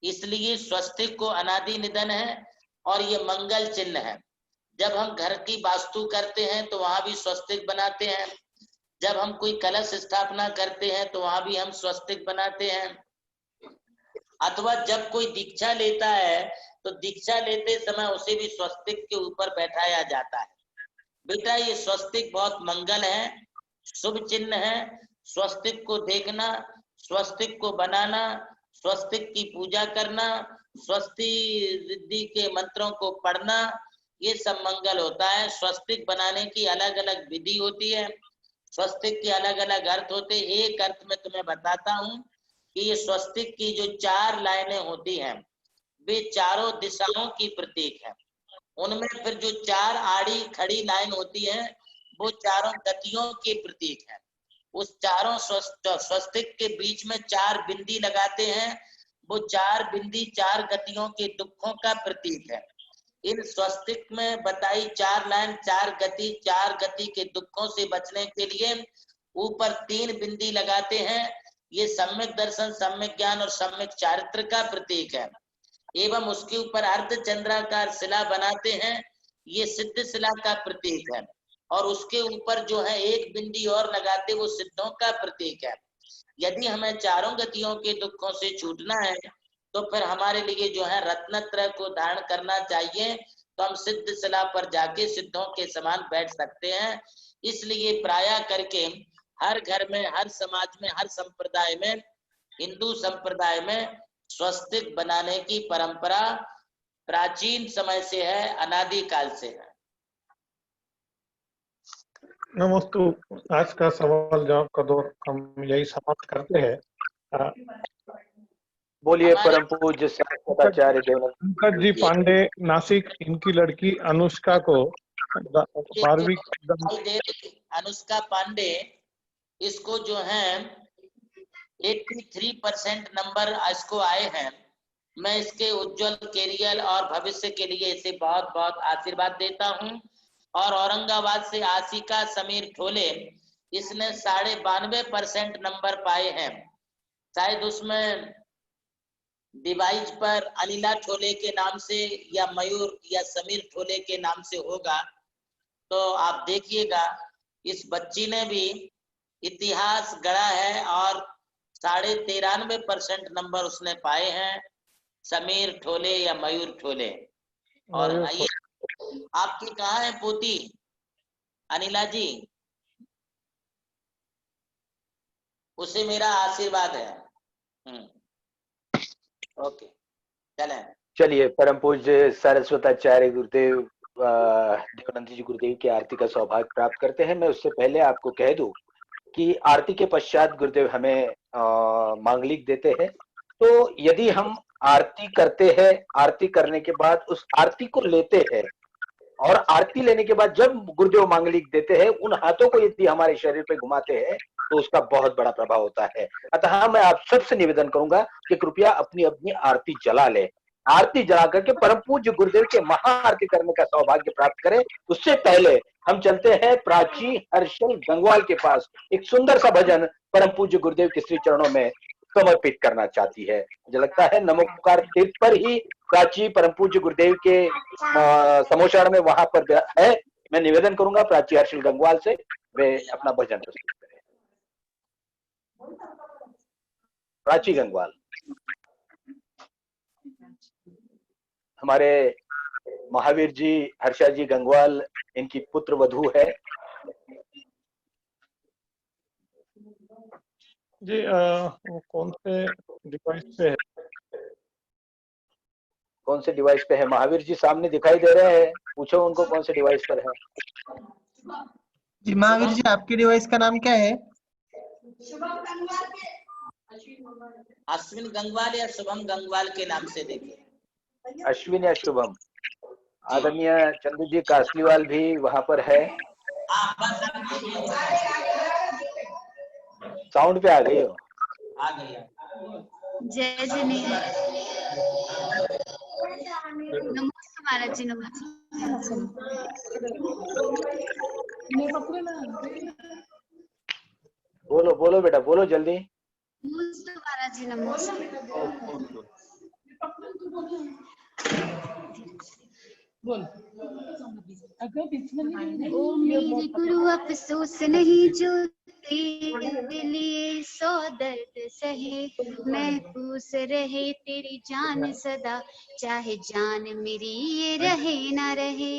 इसलिए स्वस्तिक को अनादि निधन है और ये मंगल चिन्ह है। जब हम घर की वास्तु करते हैं तो वहां भी स्वस्तिक बनाते हैं। जब हम कोई कलश स्थापना करते हैं तो वहां भी हम स्वस्तिक बनाते हैं। अथवा जब कोई दीक्षा लेता है तो दीक्षा लेते समय उसे भी स्वस्तिक के ऊपर बैठाया जाता है। बेटा, ये स्वस्तिक बहुत मंगल है, शुभ चिन्ह है। स्वस्तिक को देखना, स्वस्तिक को बनाना, स्वस्तिक की पूजा करना, स्वस्ति रिद्धि के मंत्रों को पढ़ना, ये सब मंगल होता है। स्वस्तिक बनाने की अलग अलग विधि होती है, स्वस्तिक के अलग अलग अर्थ होते हैं। एक अर्थ में तुम्हें बताता हूँ कि ये स्वस्तिक की जो 4 लाइनें होती हैं, वे चारों दिशाओं की प्रतीक है। उनमें फिर जो 4 आड़ी खड़ी लाइन होती है, वो चारों गतियों के प्रतीक है। उस चारों स्वस्तिक के बीच में 4 बिंदी लगाते हैं, वो 4 बिंदी 4 गतियों के दुखों का प्रतीक है। इन स्वस्तिक में बताई 4 लाइन 4 गति के दुखों से बचने के लिए ऊपर 3 बिंदी लगाते हैं। ये सम्यक दर्शन, सम्यक ज्ञान और सम्यक चारित्र का प्रतीक है। एवं उसके ऊपर अर्ध चंद्राकार शिला बनाते हैं, ये सिद्ध शिला का प्रतीक है। और उसके ऊपर जो है 1 बिंदी और लगाते, वो सिद्धों का प्रतीक है। यदि हमें चारों गतियों के दुखों से छूटना है तो फिर हमारे लिए जो है रत्नत्रय को धारण करना चाहिए, तो हम सिद्ध शिला पर जाके सिद्धों के समान बैठ सकते हैं। इसलिए प्रायः करके हर घर में, हर समाज में, हर संप्रदाय में, हिंदू संप्रदाय में स्वस्तिक बनाने की परंपरा प्राचीन समय से है, अनादि काल से है। नमस्तु। आज का सवाल जवाब का दौर हम यही समाप्त करते हैं। बोलिए परम पूज्य सरस्वताचार्य देवानंद पंकज जी पांडे, नासिक, इनकी लड़की अनुष्का को 12वीं अनुष्का पांडे, इसको जो है 83% नंबर इसको आए हैं। मैं इसके उज्जवल कैरियर और भविष्य के लिए इसे बहुत बहुत आशीर्वाद देता हूं। और औरंगाबाद से आशिका समीर ठोले, इसने 92.5% नंबर पाए हैं। शायद उसमें डिवाइस पर अनिला ठोले के नाम से या मयूर या समीर ठोले के नाम से होगा, तो आप देखिएगा। इस बच्ची ने भी इतिहास गढ़ा है और 93.5% नंबर उसने पाए हैं, समीर ठोले या मयूर ठोले। और ये आपकी कहाँ है पोती अनिला जी? उसे मेरा आशीर्वाद है। ओके, चलिए परम पूज्य सरस्वताचार्य गुरुदेव देवानंद जी गुरुदेव की आरती का सौभाग्य प्राप्त करते हैं। मैं उससे पहले आपको कह दूं कि आरती के पश्चात गुरुदेव हमें मांगलिक देते हैं। तो यदि हम आरती करते हैं, आरती करने के बाद उस आरती को लेते हैं और आरती लेने के बाद जब गुरुदेव मांगलिक देते हैं, उन हाथों को यदि हमारे शरीर पे घुमाते हैं तो उसका बहुत बड़ा प्रभाव होता है। अतः मैं आप सबसे निवेदन करूंगा कि कृपया अपनी अपनी आरती जला ले। आरती जला करके परम पूज्य गुरुदेव के महाआरती करने का सौभाग्य प्राप्त करें। उससे पहले हम चलते हैं प्राची हर्षल गंगवाल के पास। एक सुंदर सा भजन परम पूज्य गुरुदेव के श्री चरणों में समर्पित करना चाहती है। मुझे लगता है नमोकार तीर्थ पर ही प्राची परम पूज्य गुरुदेव के समोषण में वहां पर है। मैं निवेदन करूंगा प्राची हर्षल गंगवाल से वे अपना भजन प्रस्तुत करें। प्राची गंगवाल हमारे महावीर जी हर्षा जी गंगवाल इनकी पुत्र वधू है। जी वो कौन से डिवाइस पे है? कौन से डिवाइस पे है? महावीर जी सामने दिखाई दे रहे हैं, पूछो उनको कौन से डिवाइस पर है। जी महावीर जी, आपके डिवाइस का नाम क्या है? अश्विन गंगवाल या शुभम गंगवाल के नाम से देखिए। अश्विन या शुभम। आदरणीय चंदू जी कासलीवाल भी वहां पर है। साउंड पे आ गई हो? आ गई। जय जिनेन्द्र। नमस्ते महाराज जी, नमस्ते। बोलो बोलो बेटा, बोलो जल्दी। नमस्ते महाराज जी, नमस्ते। ओ मेरे गुरु अफसोस नहीं जो तेरे लिए 100 दर्द सहे, महफूज रहे तेरी जान सदा, चाहे जान मेरी ये रहे ना रहे।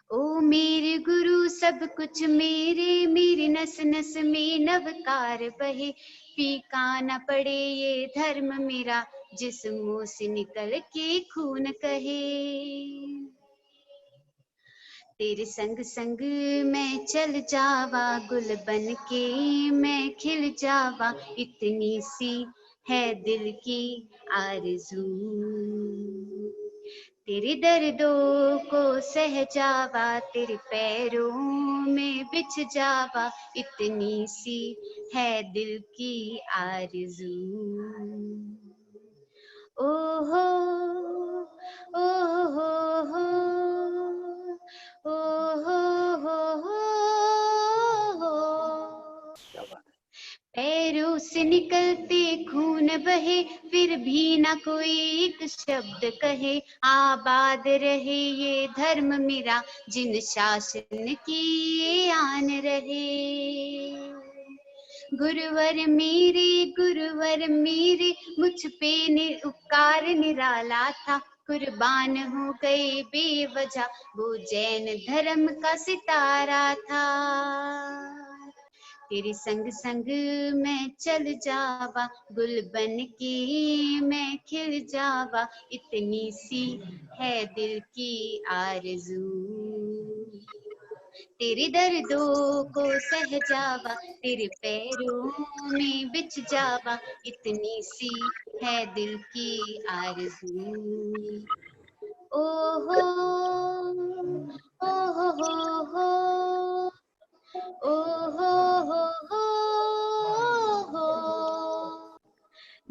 ओ मेरे गुरु सब कुछ मेरे, मेरी नस नस में नवकार बहे, फीका न पड़े ये धर्म मेरा, जिस मुंह से निकल के खून कहे। तेरे संग संग मैं चल जावा, गुल बन के मैं खिल जावा, इतनी सी है दिल की आरज़ू। तेरे दर्दों को सह जावा, तेरे पैरों में बिछ जावा, इतनी सी है दिल की आरज़ू। ओ हो ओ हो हो ओ हो। पैरों से निकलते खून बहे, फिर भी न कोई एक शब्द कहे, आबाद रहे ये धर्म मेरा, जिन शासन की आन रहे। गुरुवर मेरे मुझ पे उपकार निराला था, कुर्बान हो गए बेवजह, वो जैन धर्म का सितारा था। तेरे संग संग मैं चल जावा, गुल बन के मैं खिल जावा, इतनी सी है दिल की आरज़ू। तेरे दर्दों को सह जावा, तेरे पैरों में बिछ जावा, इतनी सी है दिल की आरज़ू। ओ हो ओ हो ओ हो।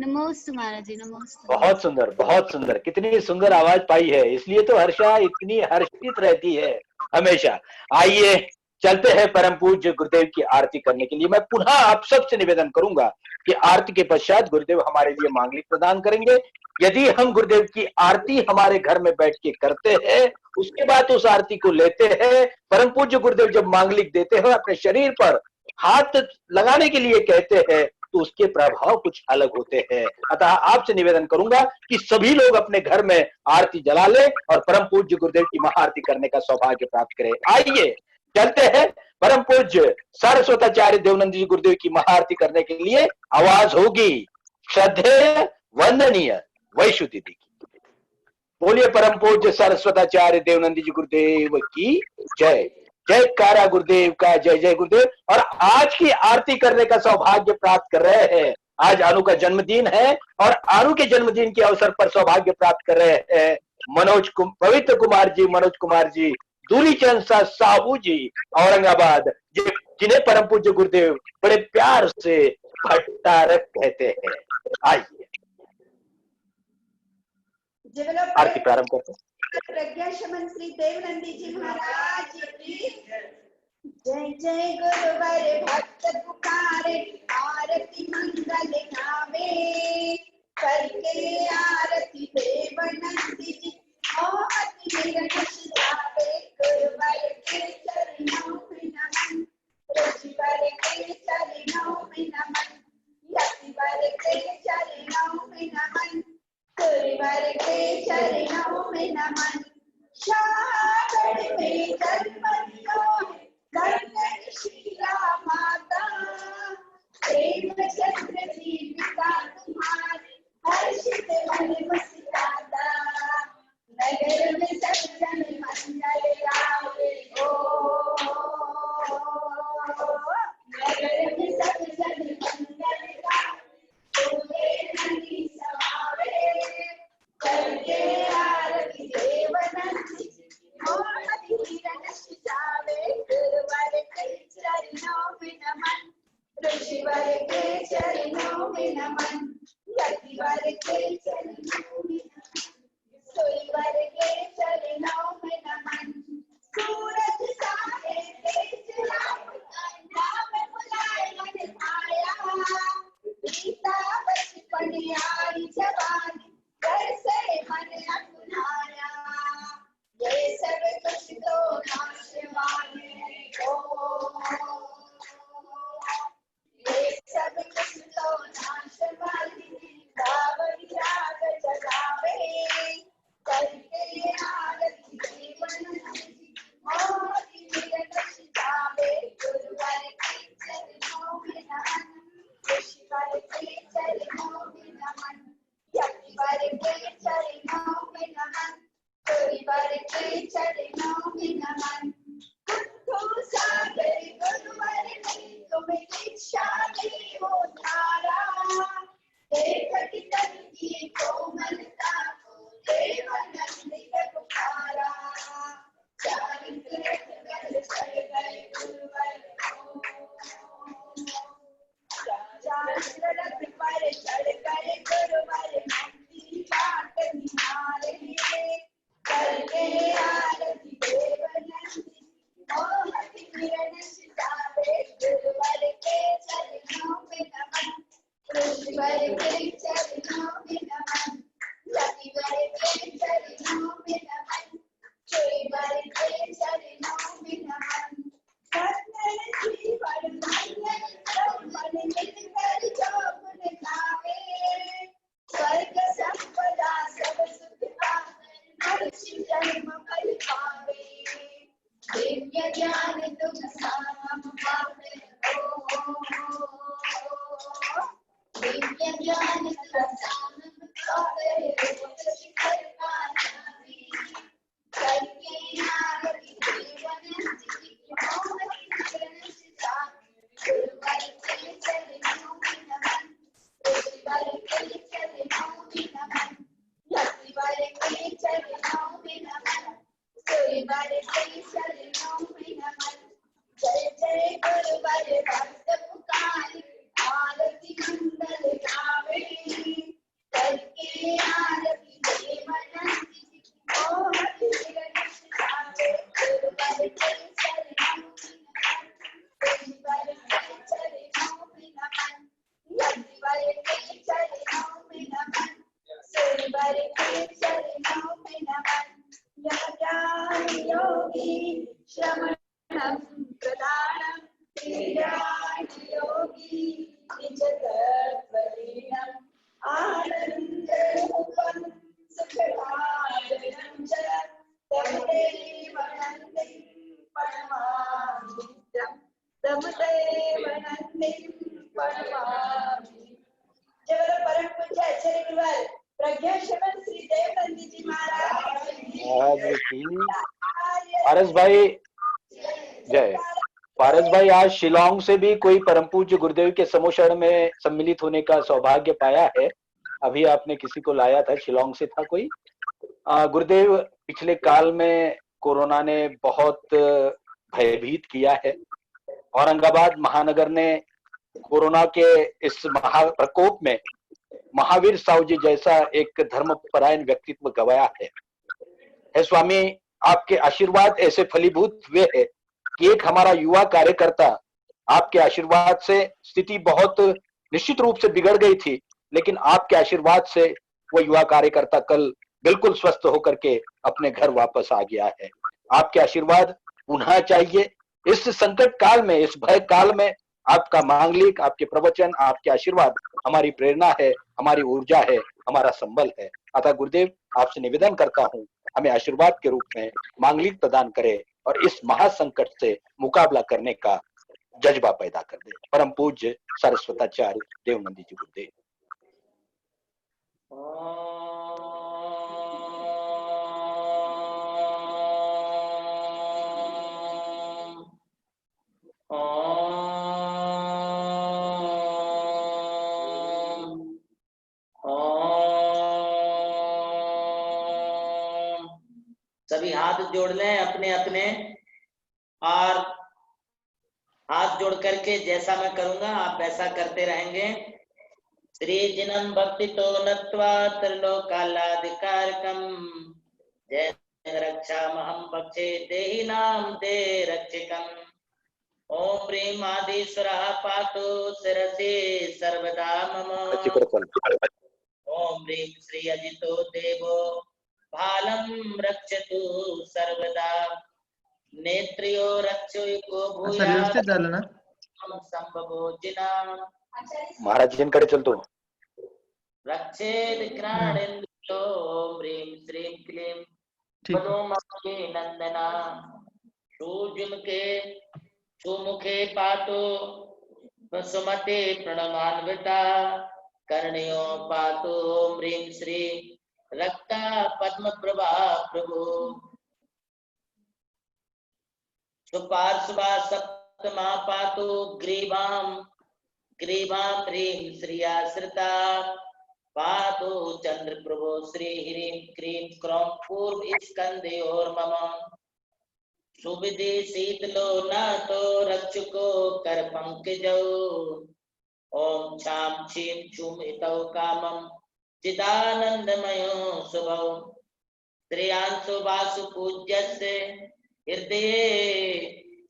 नमोस्तु महाराज जी, नमोस्तु। बहुत सुंदर, बहुत सुंदर। कितनी सुंदर आवाज पाई है, इसलिए तो हर्षा इतनी हर्षित रहती है हमेशा। आइए चलते हैं परम पूज्य गुरुदेव की आरती करने के लिए। मैं पुनः आप सबसे निवेदन करूंगा कि आरती के पश्चात गुरुदेव हमारे लिए मांगलिक प्रदान करेंगे। यदि हम गुरुदेव की आरती हमारे घर में बैठ के करते हैं, उसके बाद उस आरती को लेते हैं, परम पूज्य गुरुदेव जब मांगलिक देते हैं अपने शरीर पर हाथ लगाने के लिए कहते हैं, तो उसके प्रभाव कुछ अलग होते हैं। अतः आपसे निवेदन करूंगा कि सभी लोग अपने घर में आरती जला लें और परम पूज्य गुरुदेव की महाआरती करने का सौभाग्य प्राप्त करें। आइए चलते हैं परम पूज्य सरस्वताचार्य देवनंद जी गुरुदेव की महाआरती करने के लिए। आवाज होगी श्रद्धेय वंदनीय वैशुति दी की। बोलिए परम पूज्य सरस्वताचार्य देवनंद जी गुरुदेव की जय। जय कारा गुरुदेव का जय। जय गुरुदेव। और आज की आरती करने का सौभाग्य प्राप्त कर रहे हैं, आज अनु का जन्मदिन है और अनु के जन्मदिन के अवसर पर सौभाग्य प्राप्त कर रहे हैं पवित्र कुमार जी, मनोज कुमार जी, दूरीचंद साहू जी औरंगाबाद, जिन्हें परम पूज्य गुरुदेव बड़े प्यार से भट्टारक कहते हैं। आइए आरती प्रारंभ करते हैं। प्रज्ञा शमन श्री देवनंदी जी महाराज की जय जय गुरुवर भक्त पुकारे आरती मंगल गावे करके आरती देवनंदी जी मोहती निरंश जावे गुरुवर के चरणों में नमन ऋषिवर के चरणों में नमन यतिवर के चरणों में नमन गुरुवर के चरणों में नमन शागड़ में जन्म लियो है कन्या शीला माता प्रेम चंद्र जीविका तुम्हारी हर्षित मन मुस्कुराता नगर में सज्जन मंगल गावे ओ नगर में सज्जन मंगल गावे तोरे नदी समावे करके आरती देवनंदी मोहती निरंश जावे गुरुवर के चरणों में नमन ऋषिवर के चरणों में नमन यतिवर के चरणों में नमन सूर्यवर के चरणों में नमन सूरज साहे तेज नाम बुलाए मन आया गीता बचपन आई जवानी घर से मन अपनाया ये सब कुछ तो नाश वाले हो ये सब कुछ तो नाश वाली कावड़ी राग जगावे करके आरती देवनंदी मोहती निरंश जावे गुरुवर के चरणों में नमन ऋषिवर के चरणों में नमन यतिवर के चरणों में नमन गुरुवर के चरणों में नमन बुद्धू सागर गुरुवर ने तुम्हें दीक्षा दी वो धारा देखत तन की कोमलता को देवनंदी ने पुकारा चारित्र कर चढ़ गए गुरुवर चारित्र रथ पर चढ़ गए गुरुवर नंदी बाट निहारे करके आरती देवनंदी मोहती निरंश जावे गुरुवर के चरणों में नमन ऋषिवर के चरणों में नमन यतिवर के चरणों में नमन सूर्यवर के चरणों में नमन कन्नड़ जीवन मंगल ब्रह्मण मिलकर जो गुण गावे स्वर्ग संपदा सब सुख पावे मनुष्य जन्म फल पावे दिव्य ज्ञान तुम साम पावे दिव्य ज्ञान तुम साम पावे शिखर का नामी करके आरती देवनंदी मोहती निरंश जावे गुरुवर के चरणों में नमन ऋषिवर के चरणों में नमन यतिवर के चरणों में नमन सूर्यवर के चरणों में नमन जय जय गुरुवर भक्त पुकारे आरती मंगल गावे करके आरती देवनंदी मोहती निरंश जावे गुरुवर के चरणों में नमन ऋषिवर के चरणों में नमन यतिवर के चरणों में नमन सूर्यवर के चरणों में नमन ज्ञान योगी श्रवणं प्रदानं क्रीडान योगी निज तत्त्वलीनं आनंद रूपं सुखदायकं च तमेव नन्दिं परमानन्दं तमेव नन्दिं परमानन्दं। जय परम पूज्य आचार्य गुरुवर प्रज्ञा शमन श्री देवनंदी जी महाराज की पारस भाई जय। पारस भाई आज शिलांग से भी कोई परम पूज्य गुरुदेव के समोशरण में सम्मिलित होने का सौभाग्य पाया है। अभी आपने किसी को लाया था, शिलांग से था कोई। गुरुदेव पिछले काल में कोरोना ने बहुत भयभीत किया है। औरंगाबाद महानगर ने कोरोना के इस महाप्रकोप में महावीर साहू जी जैसा एक धर्मपरायण व्यक्तित्व गवाया है। हे स्वामी, आपके आशीर्वाद ऐसे फलीभूत हुए हैं कि एक हमारा युवा कार्यकर्ता, आपके आशीर्वाद से स्थिति बहुत निश्चित रूप से बिगड़ गई थी, लेकिन आपके आशीर्वाद से वो युवा कार्यकर्ता कल बिल्कुल स्वस्थ होकर के अपने घर वापस आ गया है। आपके आशीर्वाद पुनः चाहिए इस संकट काल में, इस भय काल में। आपका मांगलिक, आपके प्रवचन, आपके आशीर्वाद हमारी प्रेरणा है, हमारी ऊर्जा है, हमारा संबल है। अतः गुरुदेव, आपसे निवेदन करता हूँ, हमें आशीर्वाद के रूप में मांगलिक प्रदान करे और इस महासंकट से मुकाबला करने का जज्बा पैदा कर दे। परम पूज्य सरस्वताचार्य देवनंदी जी गुरुदेव। सभी हाथ जोड़ लें अपने अपने, और हाथ जोड़ करके जैसा मैं करूंगा आप वैसा करते रहेंगे। श्री जिनम भक्ति तो नत्वा त्रिलोकालाधिकारकम जय रक्षा महम भक्षे देहि नाम दे रक्षकम। ओम ह्रीं आदिश्वरः पातु शिरसि सर्वदा मम। ओम ह्रीं श्री अजितो देवो भालं रक्षतु सर्वदा। नेत्रियो रक्षो भूयात् संभवो जिना। महाराज जिनकडे चलतो रक्षेद क्राणेन्द्रो ह्रीं श्रीं क्लीं पदोमके नंदना। सुमुखे पातो सुमते प्रणमान्विता। कर्णयो पातो ह्रीं श्री रक्ता पद्म प्रभा प्रभु। सुपार्श्वा सप्तमा पातो ग्रीवां ह्रीं श्रियाश्रिता। पातो चंद्र प्रभो श्री ह्रीं क्रीं क्रौं पूर्व स्कंदयोर्मम। सुविधि शीतलो नातो रक्षको कर पंकजौ। ओम छाम छीं छुम इतौ कामम चिदानंदमयो शुभौ। श्रेयांसु वासु पूज्यस्य हृदये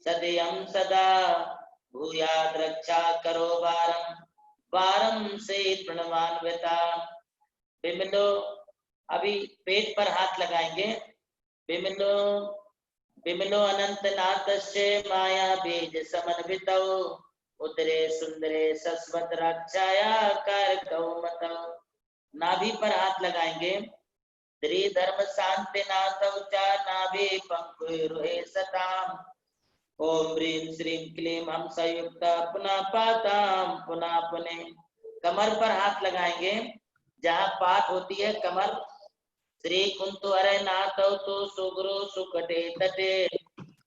सदयं सदा। भूयाद रक्षा करो वारं वारं से प्रणवान्विता। विमलो, अभी पेट पर हाथ लगाएंगे। विमलो अनंतनाथस्य माया बीज समन्वितौ। उदरे सुंदरे सस्वत रक्षाया कारकौ मतौ। नाभि पर हाथ लगाएंगे। त्रिधर्म शांति नाथौ च नाभि पंकुरुहे सताम। ओम ह्रीं श्रीं क्लीं हम संयुक्त पुनः पाताम पुनः पुनः। कमर पर हाथ लगाएंगे, जहाँ पात होती है कमर। श्री कुंतु हरे नाथौ तो सुगुरु सुकटे तटे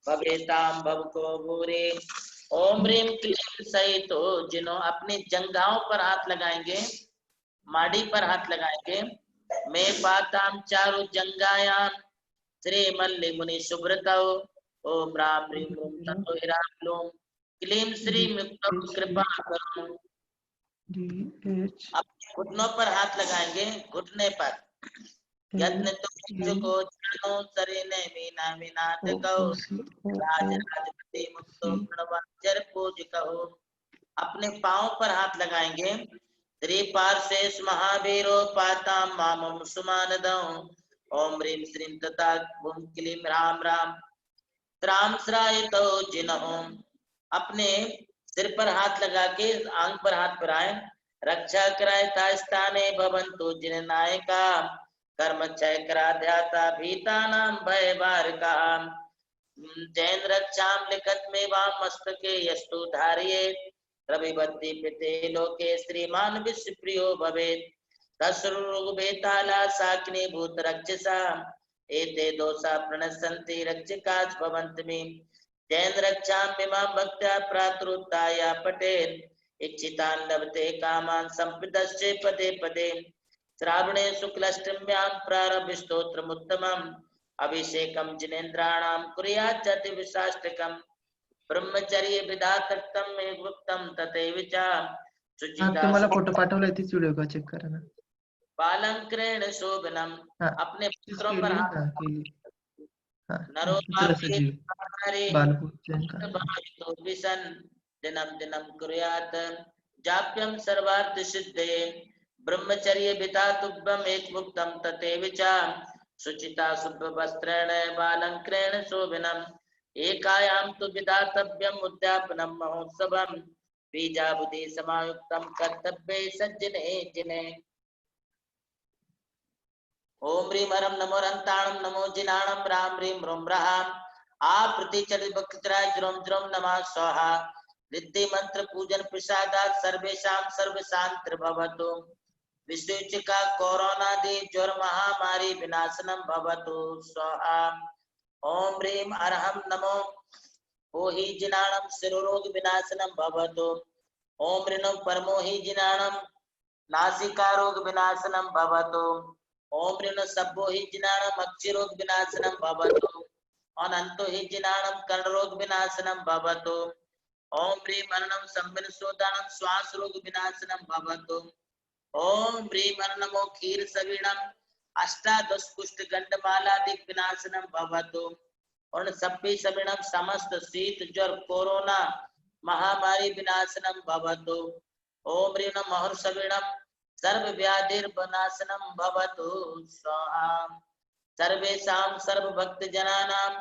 भवेताम भवको भूरे। ओम ह्रीं क्लीं सहितो जिनो। अपनी जंघाओं पर हाथ लगाएंगे, माड़ी पर हाथ लगाएंगे। मैं पाताम चारु जंगायां श्री मल्ली मुनि सुब्रतौ। ओम राम ह्रीं रूं ततो ह्रां क्लूं क्लीं श्री मुक्तौ कृपा करो। अपने घुटनों पर हाथ लगाएंगे, घुटने पर। यत्न तो को जानो सरेने मीना मीनाथ कहो। राज राजपति मुक्तो प्रणवाचर पूज कहो। अपने पांव पर हाथ लगाएंगे। श्री पार्शेष महावीरो पाताम मामम सुमानदौ। ओम ह्रीं श्रीं तथा भूम क्लीं राम राम त्राम श्रायतो जिनहो। अपने सिर पर हाथ लगा के आंग पर हाथ फिराएं। रक्षा करायता स्थाने भवन्तु जिन नायका। कर्म क्षय कराध्याता भीता नाम भय बारका। जैन रक्षाम लिखत में वाम मस्तके यस्तु धारिये। रविबद्धि पिते लोके श्रीमान विश्व प्रियो भवेत्। तस्रुग बेताला साकिनी भूत रक्षसा। एते दोषा प्रणश्यन्ति रक्षकाच भवन्ति। जैन रक्षाम मिमां भक्त्या प्रातरुत्थाय पठेत्। इच्छितान् लभते कामान् संपदश्च पदे पदे। श्रावणे शुक्लाष्टम्यां प्रारभ्य स्तोत्रमुत्तमम्। अभिषेकं जिनेन्द्राणां कुर्यात् चतुर्विशाष्टकम्। ब्रह्मचर्य विधातक्तं मे गुप्तं तथैव च तुम्हाला फोटो पाठवलाय तीच व्हिडिओ का चेक करा ना. बालंक्रेण शोभनम, अपने पुत्रों पर हाथ विशन दिनम दिनम कुर्यात जाप्यम सर्वार्थ सिद्धे ब्रह्मचर्य बिता तुभ्यम एक मुक्तम तते विचा सुचिता शुभ वस्त्रेण बालंक्रेण शोभनम एकायाम तु विधातव्यम उद्यापनम महोत्सवम बीजा बुद्धि समायुक्तम कर्तव्ये सज्जने जिने. ओम ह्रीम हरम नमो रंताणम नमो जिनाणम राम ह्रीम रोम रहाम आ प्रतिचलित भक्तराय ज्रोम ज्रोम नमः स्वाहा. रिद्धि मंत्र पूजन प्रसादात सर्वेषां सर्व शांति भवतु. विश्वचिका कोरोना दे ज्वर महामारी विनाशनम भवतु स्वाहा. ओम ह्रीम अरहम नमो ओहि जिनाणम शिरोरोग विनाशनम भवतु. ओम ऋणम परमो हि जिनाणम नासिका रोग विनाशनम भवतु. ओम ऋण सब्बो हि जिनाणम अक्षिरोग विनाशनम भवतु. अनंतो हि जिनाणम कर्ण रोग विनाशनम भवतु. ओम ह्रीम अरणम संबिन सोदानम श्वास रोग विनाशनम भवतु. ओम ह्रीम नमो क्षीर सवीणम अष्टादश कुष्ठ गंडमालादिक विनाशनम भवतु. और सभ्य सवीणम समस्त शीत ज्वर कोरोना महामारी विनाशनम भवतु. ओम ह्रीम महर सवीणम सर्व व्याधिर विनाशनम भवतु स्वाहा. सर्वेषां सर्व भक्त जनानां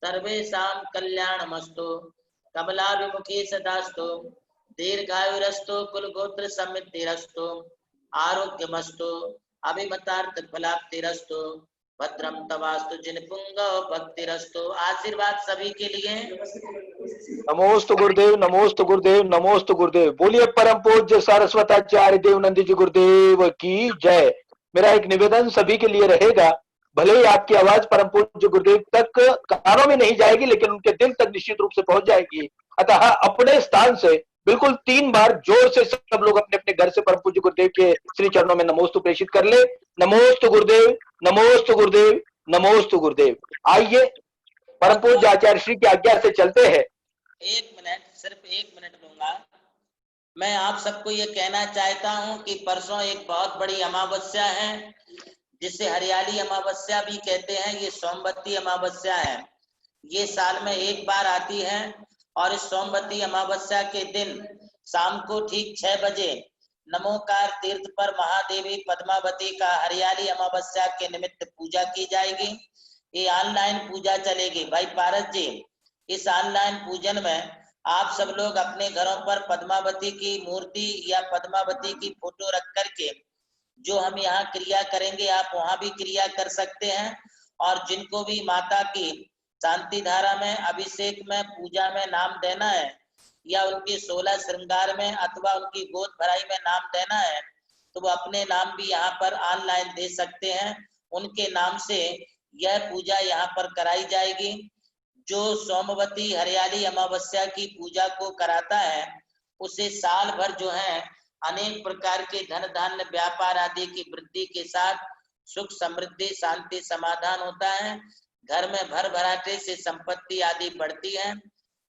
सर्वेषां कल्याणमस्तु. कमलाभिमुखी सदास्तु. दीर्घायुरस्तु कुलगोत्र समृद्धिरस्तु. आरोग्यमस्तु. अभिमतार्थ फलाप्तिरस्तु. भद्रम तवास्तु जिन पुंगव भक्तिरस्तु. आशीर्वाद सभी के लिए. नमोस्तु गुरुदेव, नमोस्तु गुरुदेव, नमोस्तु गुरुदेव. बोलिए परम पूज्य सरस्वताचार्य देवनंद जी गुरुदेव की जय. मेरा एक निवेदन सभी के लिए रहेगा, भले ही आपकी आवाज परम पूज्य गुरुदेव तक कानों में नहीं जाएगी लेकिन उनके दिल तक निश्चित रूप से पहुंच जाएगी. अतः अपने स्थान से बिल्कुल 3 बार जोर से सब लोग अपने अपने घर से परम पूज्य गुरुदेव के श्री चरणों में नमोस्तु प्रेषित कर ले. नमोस्तु गुरुदेव, नमोस्तु गुरुदेव, नमोस्तु गुरुदेव. आइए परम पूज्य आचार्य श्री की आज्ञा से चलते हैं. 1 मिनट, सिर्फ 1 मिनट लूंगा. मैं आप सबको ये कहना चाहता हूं कि परसों एक बहुत बड़ी अमावस्या है जिसे हरियाली अमावस्या भी कहते हैं. ये सोमवती अमावस्या है. ये साल में 1 बार आती है और इस सोमवती अमावस्या के दिन शाम को ठीक 6 बजे नमोकार तीर्थ पर महादेवी पद्मावती का हरियाली अमावस्या के निमित्त पूजा की जाएगी. ये ऑनलाइन पूजा चलेगी. भाई पारस जी, इस ऑनलाइन पूजन में आप सब लोग अपने घरों पर पद्मावती की मूर्ति या पद्मावती की फोटो रख करके जो हम यहाँ क्रिया करेंगे आप वहां भी क्रिया कर सकते हैं. और जिनको भी माता की शांति धारा में, अभिषेक में, पूजा में नाम देना है या उनके 16 श्रृंगार में अथवा उनकी गोद भराई में नाम देना है तो वो अपने नाम भी यहाँ पर ऑनलाइन दे सकते हैं. उनके नाम से यह पूजा यहाँ पर कराई जाएगी. जो सोमवती हरियाली अमावस्या की पूजा को कराता है उसे साल भर जो है अनेक प्रकार के धन धान्य व्यापार आदि की वृद्धि के साथ सुख समृद्धि शांति समाधान होता है. घर में भर भराटे से संपत्ति आदि बढ़ती है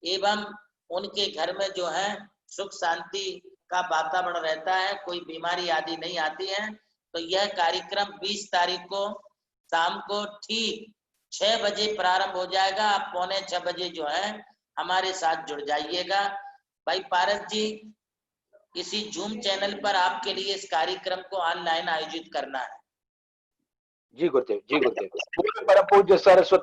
एवं उनके घर में जो है सुख शांति का वातावरण रहता है. कोई बीमारी आदि नहीं आती है. तो यह कार्यक्रम 20 तारीख को शाम को ठीक 6 बजे प्रारंभ हो जाएगा. आप 5:45 बजे जो है हमारे साथ जुड़ जाइएगा. भाई पारस जी, इसी जूम चैनल पर आपके लिए इस कार्यक्रम को ऑनलाइन आयोजित करना है. जी गुरुदेव, जी गुरुदेव. परम पूज्य सरस्वती